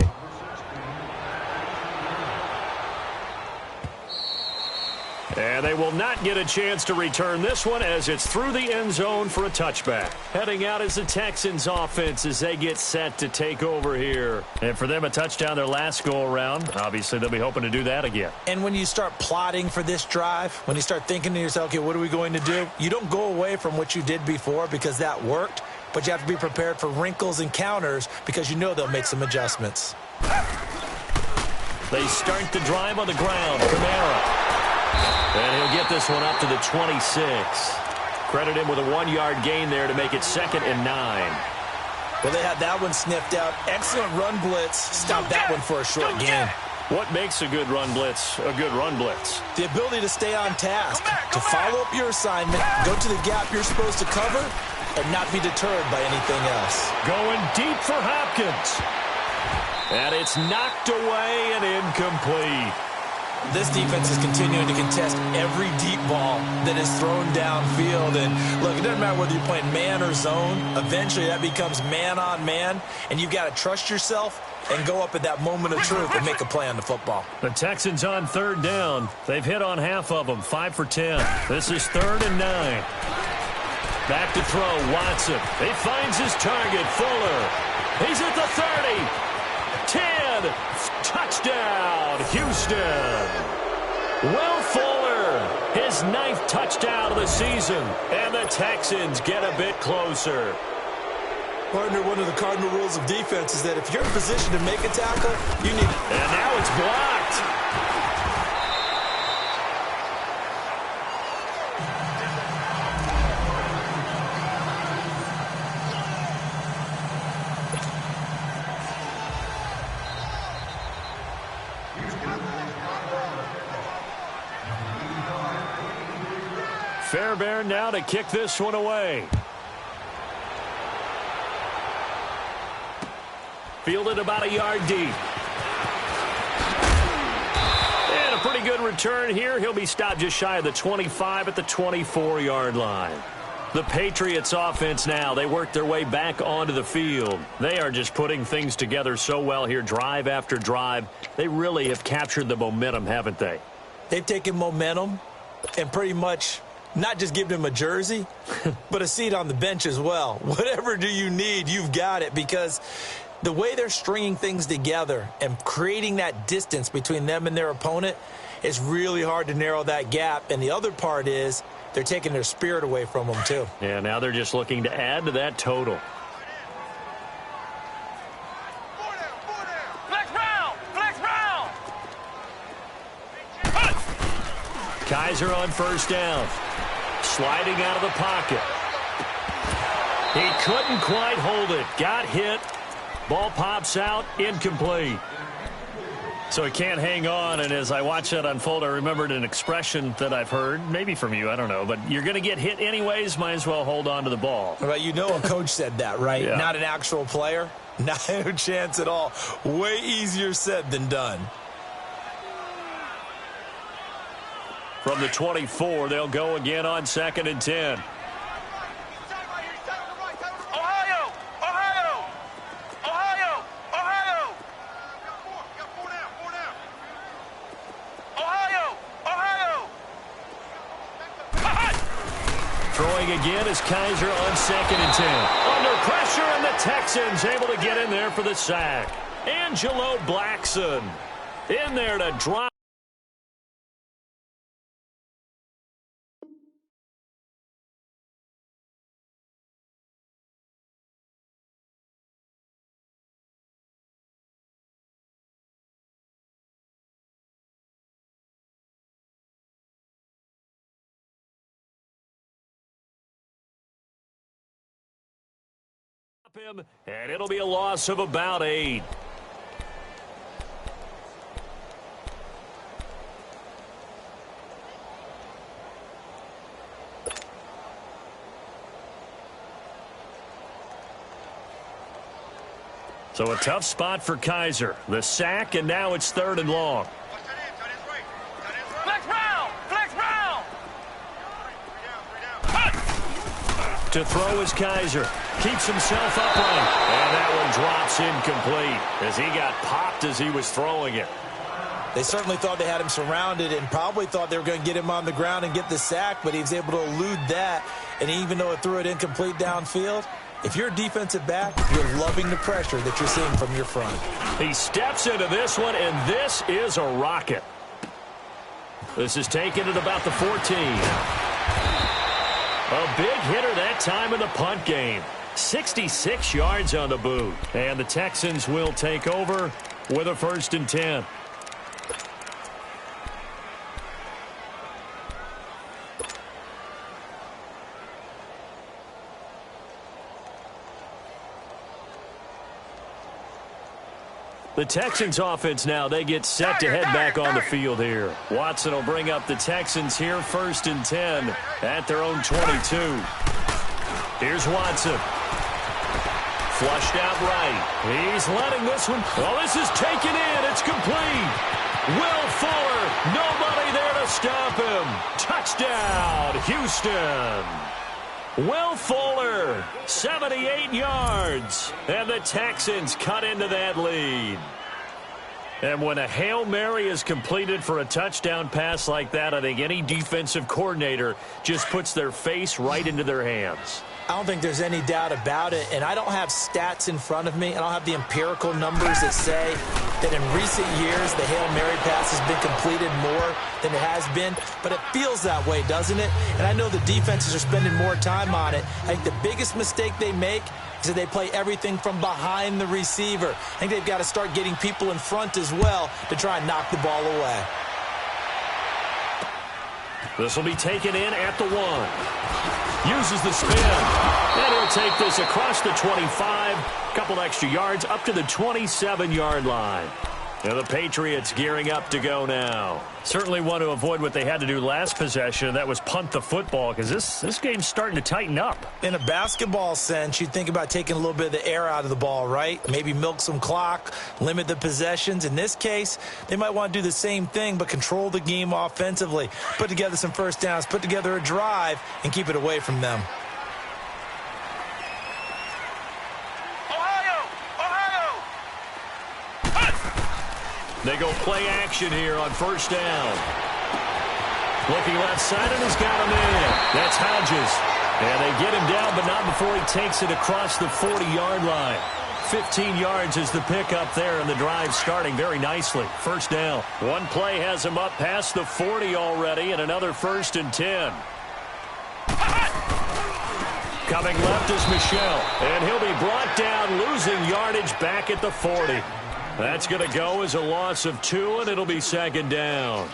And they will not get a chance to return this one as it's through the end zone for a touchback. Heading out is the Texans offense as they get set to take over here. And for them, a touchdown their last go-around. Obviously, they'll be hoping to do that again. And when you start plotting for this drive, when you start thinking to yourself, okay, what are we going to do? You don't go away from what you did before because that worked. But you have to be prepared for wrinkles and counters because you know they'll make some adjustments. They start the drive on the ground. Kamara. And he'll get this one up to the 26. Credit him with a 1-yard gain there to make it 2nd and 9. Well, they had that one sniffed out. Excellent run blitz. Stopped that one for a short gain. What makes a good run blitz a good run blitz? The ability to stay on task, to follow up your assignment, go to the gap you're supposed to cover, and not be deterred by anything else. Going deep for Hopkins. And it's knocked away and incomplete. This defense is continuing to contest every deep ball that is thrown downfield. And, look, it doesn't matter whether you're playing man or zone. Eventually that becomes man on man, and you've got to trust yourself and go up at that moment of truth and make a play on the football. The Texans on third down. They've hit on half of them, 5 for 10. This is 3rd and 9. Back to throw, Watson. He finds his target, Fuller. He's at the 30. 10. Touchdown, Houston. Will Fuller, his 9th touchdown of the season. And the Texans get a bit closer. Partner, one of the cardinal rules of defense is that if you're in position to make a tackle, you need... And now it's blocked. Fairbairn now to kick this one away. Fielded about a yard deep. And a pretty good return here. He'll be stopped just shy of the 25 at the 24-yard line. The Patriots offense now, they work their way back onto the field. They are just putting things together so well here, drive after drive. They really have captured the momentum, haven't they? They've taken momentum and pretty much not just given him a jersey, but a seat on the bench as well. Whatever do you need, you've got it, because the way they're stringing things together and creating that distance between them and their opponent is really hard to narrow that gap. And the other part is they're taking their spirit away from them, too. Yeah, now they're just looking to add to that total. Flex round! Flex round! Kaiser on first down. Sliding out of the pocket. He couldn't quite hold it. Got hit. Ball pops out. Incomplete. So he can't hang on, and as I watch that unfold, I remembered an expression that I've heard, maybe from you, I don't know, but you're going to get hit anyways, might as well hold on to the ball. Well, you know a coach said that, right? Yeah. Not an actual player. No chance at all. Way easier said than done. From the 24, they'll go again on 2nd and 10. Ohio! Ohio! Ohio! Ohio! Ohio! Ohio! Throwing again is Kaiser on 2nd and 10. Under pressure, and the Texans able to get in there for the sack. Angelo Blackson in there to drop. Him, and it'll be a loss of about 8. So a tough spot for Kaiser. The sack, and now it's 3rd and long. Flex round! Flex round! To throw is Kaiser. Keeps himself upright. And that one drops incomplete as he got popped as he was throwing it. They certainly thought they had him surrounded and probably thought they were going to get him on the ground and get the sack, but he was able to elude that. And even though it threw it incomplete downfield, if you're a defensive back, you're loving the pressure that you're seeing from your front. He steps into this one, and this is a rocket. This is taken at about the 14. A big hitter that time in the punt game. 66 yards on the boot. And the Texans will take over with a 1st and 10. The Texans offense now, they get set to head back on the field here. Watson will bring up the Texans here, 1st and 10 at their own 22. Here's Watson. Flushed out right. He's letting this one. Oh, this is taken in. It's complete. Will Fuller, nobody there to stop him. Touchdown, Houston. Will Fuller, 78 yards, and the Texans cut into that lead. And when a Hail Mary is completed for a touchdown pass like that, I think any defensive coordinator just puts their face right into their hands. I don't think there's any doubt about it, and I don't have stats in front of me. I don't have the empirical numbers that say that in recent years the Hail Mary pass has been completed more than it has been, but it feels that way, doesn't it? And I know the defenses are spending more time on it. I think the biggest mistake they make is that they play everything from behind the receiver. I think they've got to start getting people in front as well to try and knock the ball away. This will be taken in at the 1. Uses the spin. And he'll take this across the 25. Couple extra yards up to the 27-yard line. Now the Patriots gearing up to go now. Certainly want to avoid what they had to do last possession. That was punt the football, because this game's starting to tighten up. In a basketball sense, you think about taking a little bit of the air out of the ball, right? Maybe milk some clock, limit the possessions. In this case, they might want to do the same thing, but control the game offensively. Put together some first downs, put together a drive, and keep it away from them. They go play action here on 1st down. Looking left side, and he's got him in. That's Hodges. And they get him down, but not before he takes it across the 40-yard line. 15 yards is the pickup there, and the drive starting very nicely. 1st down. One play has him up past the 40 already, and another 1st and 10. Coming left is Michel, and he'll be brought down, losing yardage back at the 40. That's going to go as a loss of 2, and it'll be 2nd down.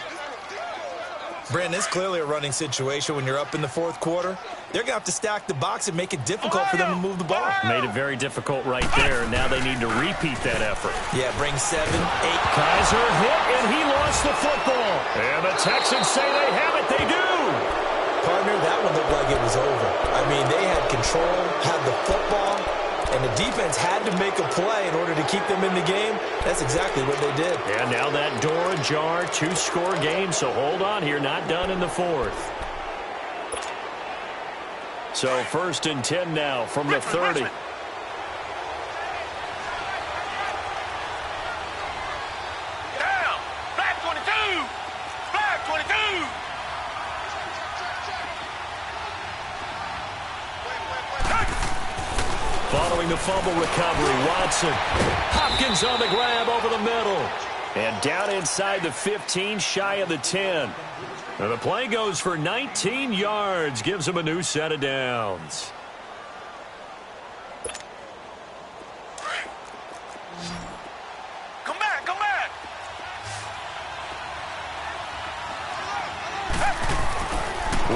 Brandon, it's clearly a running situation when you're up in the 4th quarter. They're going to have to stack the box and make it difficult for them to move the ball. Made it very difficult right there. Now they need to repeat that effort. Yeah, bring 7, 8. Kaiser hit, and he lost the football. And the Texans say they have it. They do. Partner, that one looked like it was over. I mean, they had control, had the football, and the defense had to make a play in order to keep them in the game. That's exactly what they did. And now that door ajar, 2-score game, so hold on here, not done in the 4th. So 1st and 10 now from the 30. Down, flag 22, flag 22. Following the fumble recovery, Watson. Hopkins on the grab over the middle. And down inside the 15, shy of the 10. Now the play goes for 19 yards, gives him a new set of downs. Come back, come back.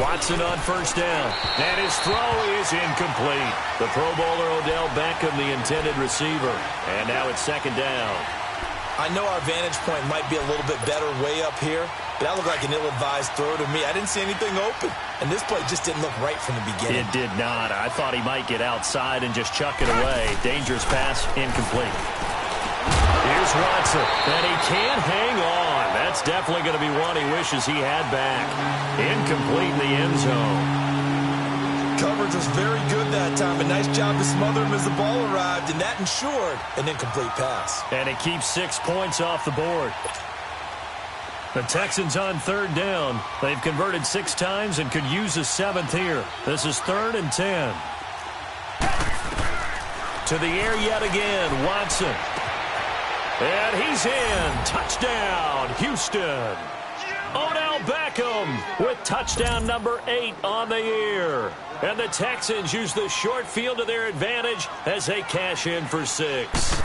Watson on 1st down. And his throw is incomplete. The Pro Bowler Odell Beckham, the intended receiver. And now it's 2nd down. I know our vantage point might be a little bit better way up here, but that looked like an ill-advised throw to me. I didn't see anything open, and this play just didn't look right from the beginning. It did not. I thought he might get outside and just chuck it away. Dangerous pass, incomplete. Here's Watson, and he can't hang on. That's definitely going to be one he wishes he had back. Incomplete in the end zone. Coverage was very good that time. A nice job to smother him as the ball arrived, and that ensured an incomplete pass. And it keeps 6 points off the board. The Texans on 3rd down. They've converted 6 times and could use a 7th here. This is 3rd and 10. To the air yet again, Watson. And he's in. Touchdown, Houston. Odell Beckham with touchdown number 8 on the year. And the Texans use the short field to their advantage as they cash in for 6.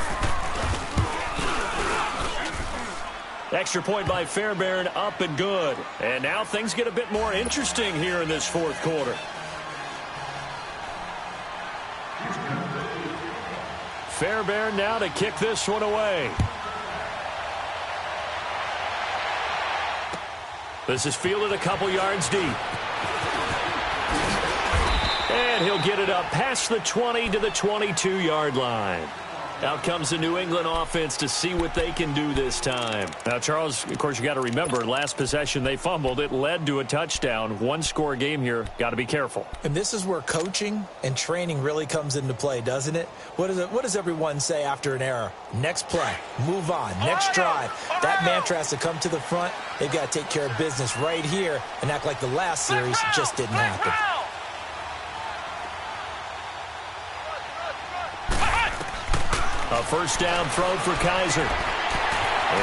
Extra point by Fairbairn, up and good. And now things get a bit more interesting here in this 4th quarter. Fairbairn now to kick this one away. This is fielded a couple yards deep. And he'll get it up past the 20 to the 22-yard line. Out comes the New England offense to see what they can do this time. Now, Charles, of course, you got to remember, last possession they fumbled. It led to a touchdown. One-score game here. Got to be careful. And this is where coaching and training really comes into play, doesn't it? What does everyone say after an error? Next play, move on, next drive. That mantra has to come to the front. They've got to take care of business right here and act like the last series just didn't happen. A first down throw for Kaiser.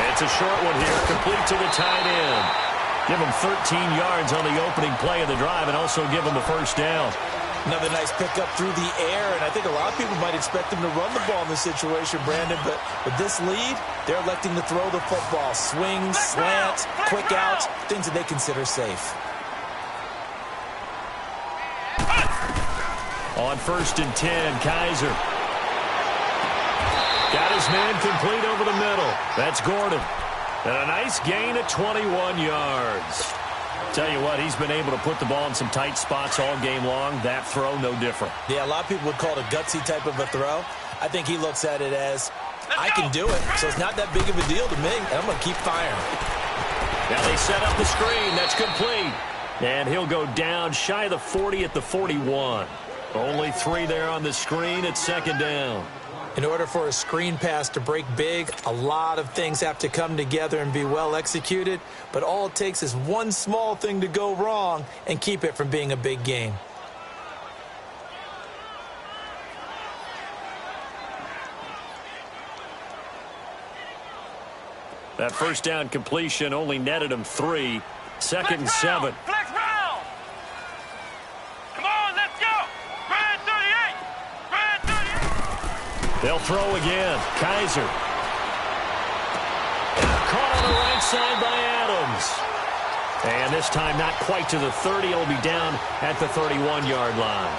It's a short one here, complete to the tight end. Give him 13 yards on the opening play of the drive and also give him a first down. Another nice pickup through the air, and I think a lot of people might expect him to run the ball in this situation, Brandon, but with this lead, they're electing to throw the football. Swings, slants, quick outs, things that they consider safe. On 1st and 10, Kaiser. Got his man complete over the middle. That's Gordon. And a nice gain of 21 yards. Tell you what, he's been able to put the ball in some tight spots all game long. That throw, no different. Yeah, a lot of people would call it a gutsy type of a throw. I think he looks at it as, I can do it, so it's not that big of a deal to me, and I'm going to keep firing. Now they set up the screen. That's complete. And he'll go down shy of the 40 at the 41. Only 3 there on the screen at 2nd down. In order for a screen pass to break big, a lot of things have to come together and be well executed, but all it takes is one small thing to go wrong and keep it from being a big gain. That first down completion only netted him 3. 2nd and 7. Flex round. Come on, let's go. Grand 38. Grand 38. They'll throw again. Kaiser. Caught on the right side by Adams. And this time not quite to the 30. It'll be down at the 31-yard line.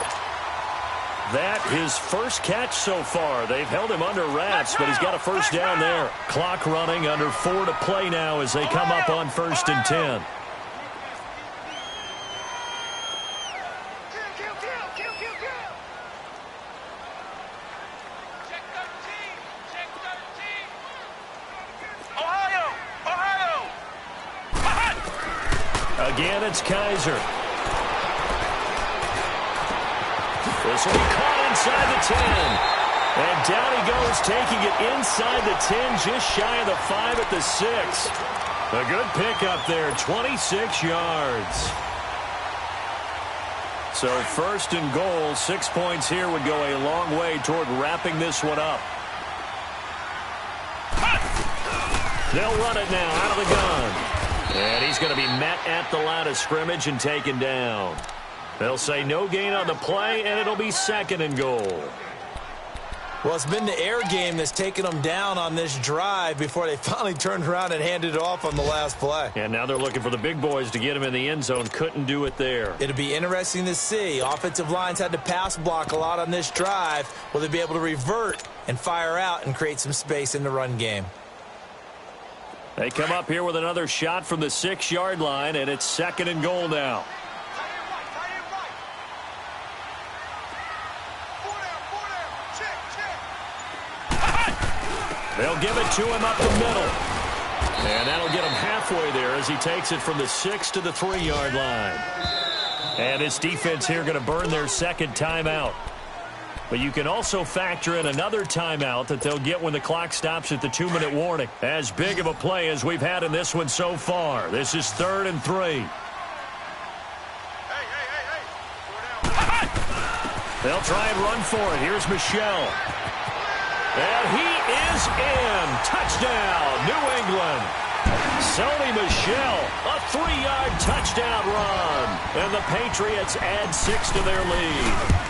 That his first catch so far. They've held him under wraps, but he's got a first down there. Clock running, under 4 to play now as they come up on 1st and 10. Again, it's Kaiser. This will be caught inside the 10. And down he goes, taking it inside the 10, just shy of the 5 at the 6. A good pickup there, 26 yards. So 1st and goal, 6 points here would go a long way toward wrapping this one up. They'll run it now out of the gun. And he's going to be met at the line of scrimmage and taken down. They'll say no gain on the play, and it'll be 2nd and goal. Well, it's been the air game that's taken them down on this drive before they finally turned around and handed it off on the last play. And now they're looking for the big boys to get him in the end zone. Couldn't do it there. It'll be interesting to see. Offensive lines had to pass block a lot on this drive. Will they be able to revert and fire out and create some space in the run game? They come up here with another shot from the 6-yard line, and it's 2nd and goal now. They'll give it to him up the middle. And that'll get him halfway there as he takes it from the 6 to the 3-yard line. And this defense here going to burn their 2nd timeout. But you can also factor in another timeout that they'll get when the clock stops at the 2-minute warning. As big of a play as we've had in this one so far. This is 3rd and 3. They'll try and run for it. Here's Michel. And he is in. Touchdown, New England. Sony Michel, a 3-yard touchdown run. And the Patriots add 6 to their lead.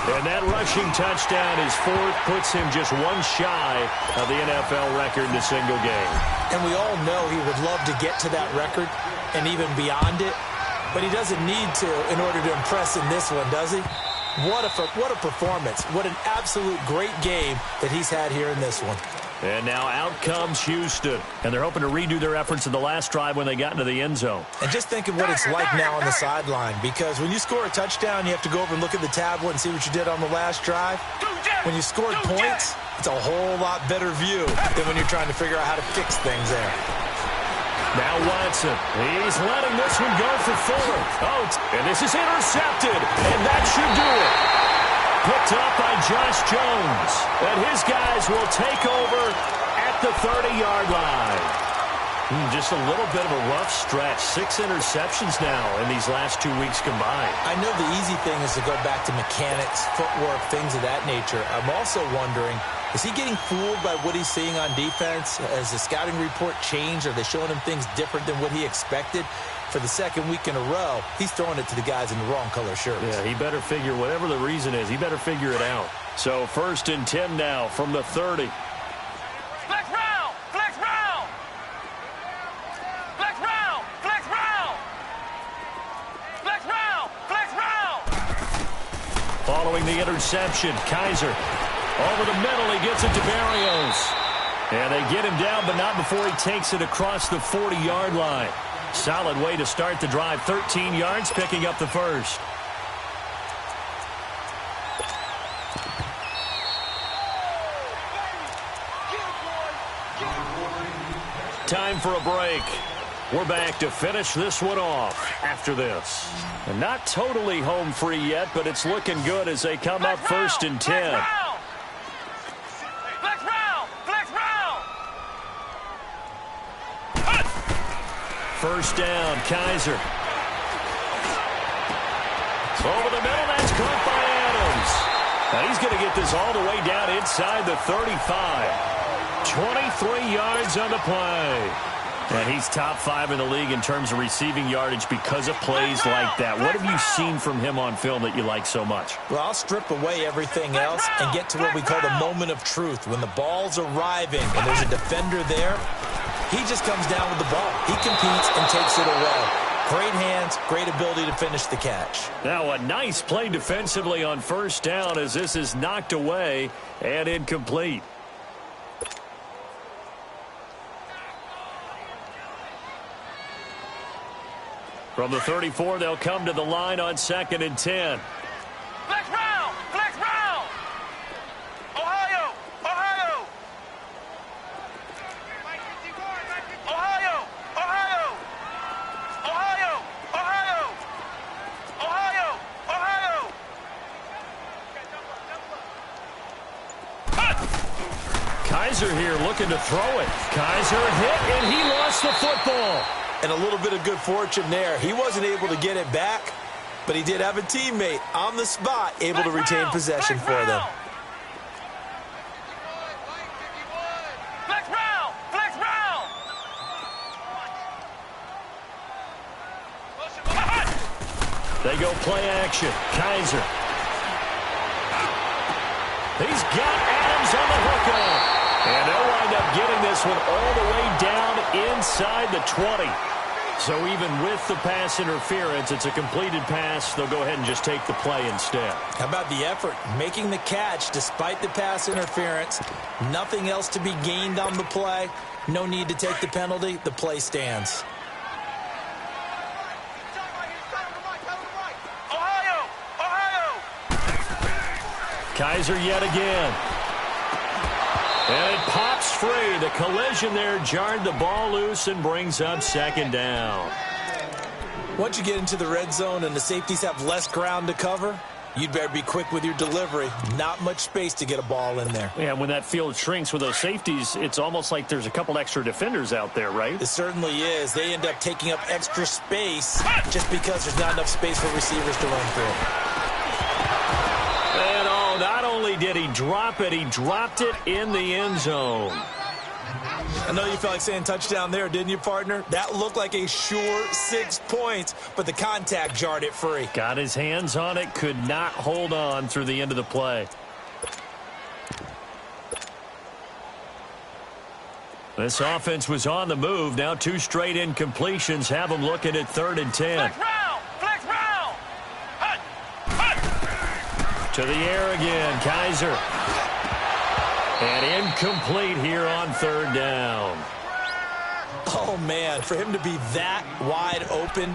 And that rushing touchdown is 4th, puts him just one shy of the NFL record in a single game. And we all know he would love to get to that record and even beyond it, but he doesn't need to in order to impress in this one, does he? What a performance. What an absolute great game that he's had here in this one. And now out comes Houston. And they're hoping to redo their efforts in the last drive when they got into the end zone. And just think of what it's like now on the sideline, because when you score a touchdown, you have to go over and look at the tablet and see what you did on the last drive. When you scored points, it's a whole lot better view than when you're trying to figure out how to fix things there. Now Watson, he's letting this one go for Fuller. Oh, and this is intercepted, and that should do it. Picked up by Josh Jones, and his guys will take over at the 30-yard line. Just a little bit of a rough stretch. 6 interceptions now in these last 2 weeks combined. I know the easy thing is to go back to mechanics, footwork, things of that nature. I'm also wondering, is he getting fooled by what he's seeing on defense? Has the scouting report changed? Are they showing him things different than what he expected? For the second week in a row, he's throwing it to the guys in the wrong color shirts. Yeah, he better figure, whatever the reason is, he better figure it out. So 1st and 10 now from the 30. Flex round! Flex round! Flex round! Flex round! Flex round! Flex round! Following the interception, Kaiser over the middle, he gets it to Berrios. And they get him down, but not before he takes it across the 40-yard line. Solid way to start the drive. 13 yards, picking up the first. Time for a break. We're back to finish this one off after this. And not totally home free yet, but it's looking good as they come up 1st and 10. First down, Kaiser. Over the middle, that's caught by Adams. Now he's going to get this all the way down inside the 35. 23 yards on the play. And he's top 5 in the league in terms of receiving yardage because of plays like that. What have you seen from him on film that you like so much? Well, I'll strip away everything else and get to what we call the moment of truth. When the ball's arriving and there's a defender there, he just comes down with the ball. He competes and takes it away. Great hands, great ability to finish the catch. Now a nice play defensively on 1st down as this is knocked away and incomplete. From the 34, they'll come to the line on 2nd and 10. Flex round! Flex round! Ohio! Ohio! Ohio! Ohio! Ohio! Ohio! Ohio! Ohio! Kaiser here looking to throw it. Kaiser hit, and he lost the football. And a little bit of good fortune there. He wasn't able to get it back, but he did have a teammate on the spot able to retain possession for them. Flex round! Flex round! They go play action. Kaiser. He's got Adams on the hookup. And they'll wind up getting this one all the way down inside the 20. So even with the pass interference, it's a completed pass. They'll go ahead and just take the play instead. How about the effort? Making the catch despite the pass interference. Nothing else to be gained on the play. No need to take the penalty. The play stands. Ohio! Ohio! Kaiser yet again. And it pops free. The collision there jarred the ball loose and brings up 2nd down. Once you get into the red zone and the safeties have less ground to cover, you'd better be quick with your delivery. Not much space to get a ball in there. Yeah, when that field shrinks with those safeties, it's almost like there's a couple extra defenders out there, right? It certainly is. They end up taking up extra space just because there's not enough space for receivers to run through. And not only did he drop it, he dropped it in the end zone. I know you felt like saying touchdown there, didn't you, partner? That looked like a sure 6 points, but the contact jarred it free. Got his hands on it, could not hold on through the end of the play. This offense was on the move. Now 2 straight incompletions have them looking at 3rd and 10. Flex round! Flex round! Hut! Hut! To the air again, Kaiser. And incomplete here on third down. Oh, man, for him to be that wide open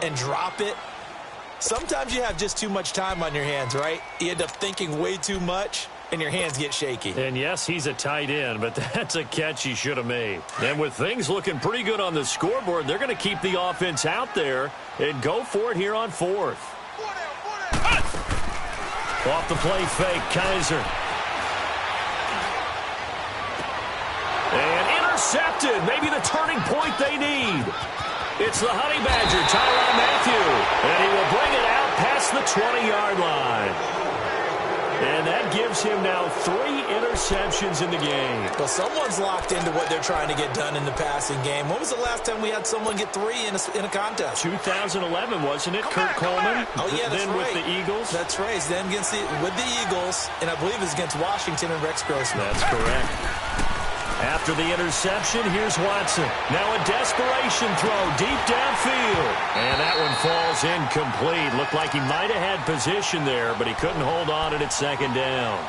and drop it, sometimes you have just too much time on your hands, right? You end up thinking way too much, and your hands get shaky. And, yes, he's a tight end, but that's a catch he should have made. And with things looking pretty good on the scoreboard, they're going to keep the offense out there and go for it here on fourth. Off the play fake, Kaiser. And intercepted. Maybe the turning point they need. It's the Honey Badger, Tyrann Mathieu. And he will bring it out past the 20-yard line. And that gives him now 3 interceptions in the game. Well, someone's locked into what they're trying to get done in the passing game. When was the last time we had someone get 3 in a contest? 2011, wasn't it? Kurt Coleman? Oh, yeah, that's then right. with the Eagles? That's right. Then with the Eagles, and I believe it's against Washington and Rex Grossman. That's correct. After the interception, here's Watson. Now a desperation throw deep downfield. And that one falls incomplete. Looked like he might have had position there, but he couldn't hold on at second down.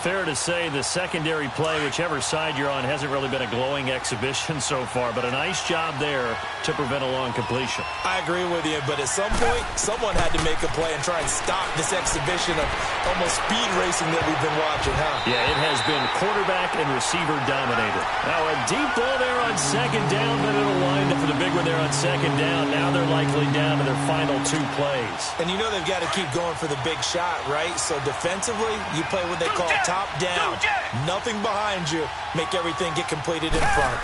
Fair to say the secondary play, whichever side you're on, hasn't really been a glowing exhibition so far, but a nice job there to prevent a long completion. I agree with you, but at some point, someone had to make a play and try and stop this exhibition of almost speed racing that we've been watching, huh? Yeah, it has been quarterback and receiver dominated. Now a deep ball there on second down, but it'll wind up for the big one there on second down. Now they're likely down to their final 2 plays. And you know they've got to keep going for the big shot, right? So defensively, you play what they call top down. Nothing behind you. Make everything get completed in front.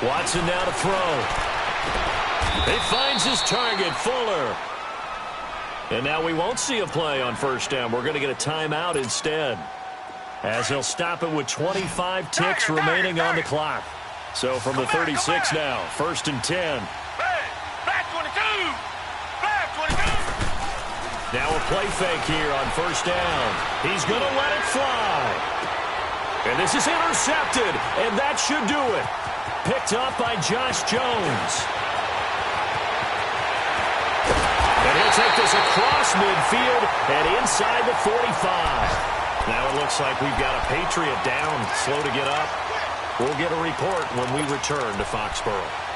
Watson now to throw. He finds his target, Fuller. And now we won't see a play on first down. We're going to get a timeout instead, as he'll stop it with 25 ticks remaining on the clock. So from the 36 now, 1st and 10. Flag 22. Flag 22. Now a play fake here on first down. He's going to let it fly. And this is intercepted, and that should do it. Picked up by Josh Jones. And he'll take this across midfield and inside the 45. Now it looks like we've got a Patriot down, slow to get up. We'll get a report when we return to Foxborough.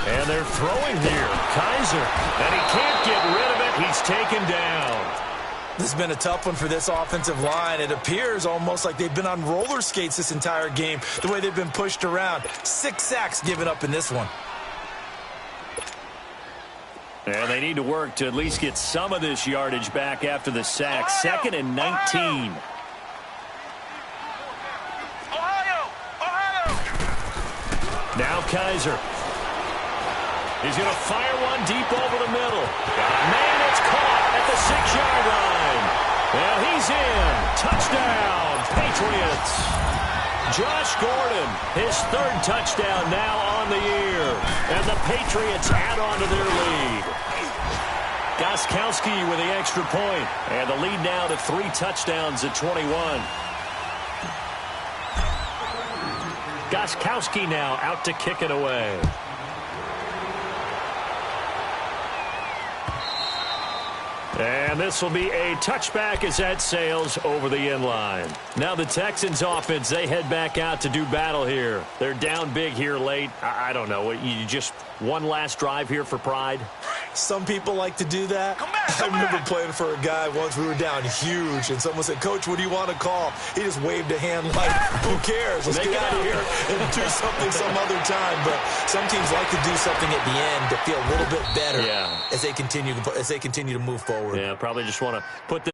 And they're throwing here. Kaiser. And he can't get rid of it. He's taken down. This has been a tough one for this offensive line. It appears almost like they've been on roller skates this entire game, the way they've been pushed around. 6 sacks given up in this one. And they need to work to at least get some of this yardage back after the sack. 2nd and 19. Now Kaiser. He's going to fire one deep over the middle. Man, it's caught at the 6-yard line. And he's in. Touchdown, Patriots. Josh Gordon, his 3rd touchdown now on the year. And the Patriots add on to their lead. Gostkowski with the extra point. And the lead now to 3 touchdowns at 21. Gostkowski now out to kick it away. And this will be a touchback as that sails over the inline. Now the Texans offense, they head back out to do battle here. They're down big here late. I don't know. You just one last drive here for pride? Some people like to do that. I remember playing for a guy once. We were down huge, and someone said, "Coach, what do you want to call?" He just waved a hand like, "Who cares? Let's get out of here and do something some other time." But some teams like to do something at the end to feel a little bit better as they continue to move forward. Yeah, probably just want to put this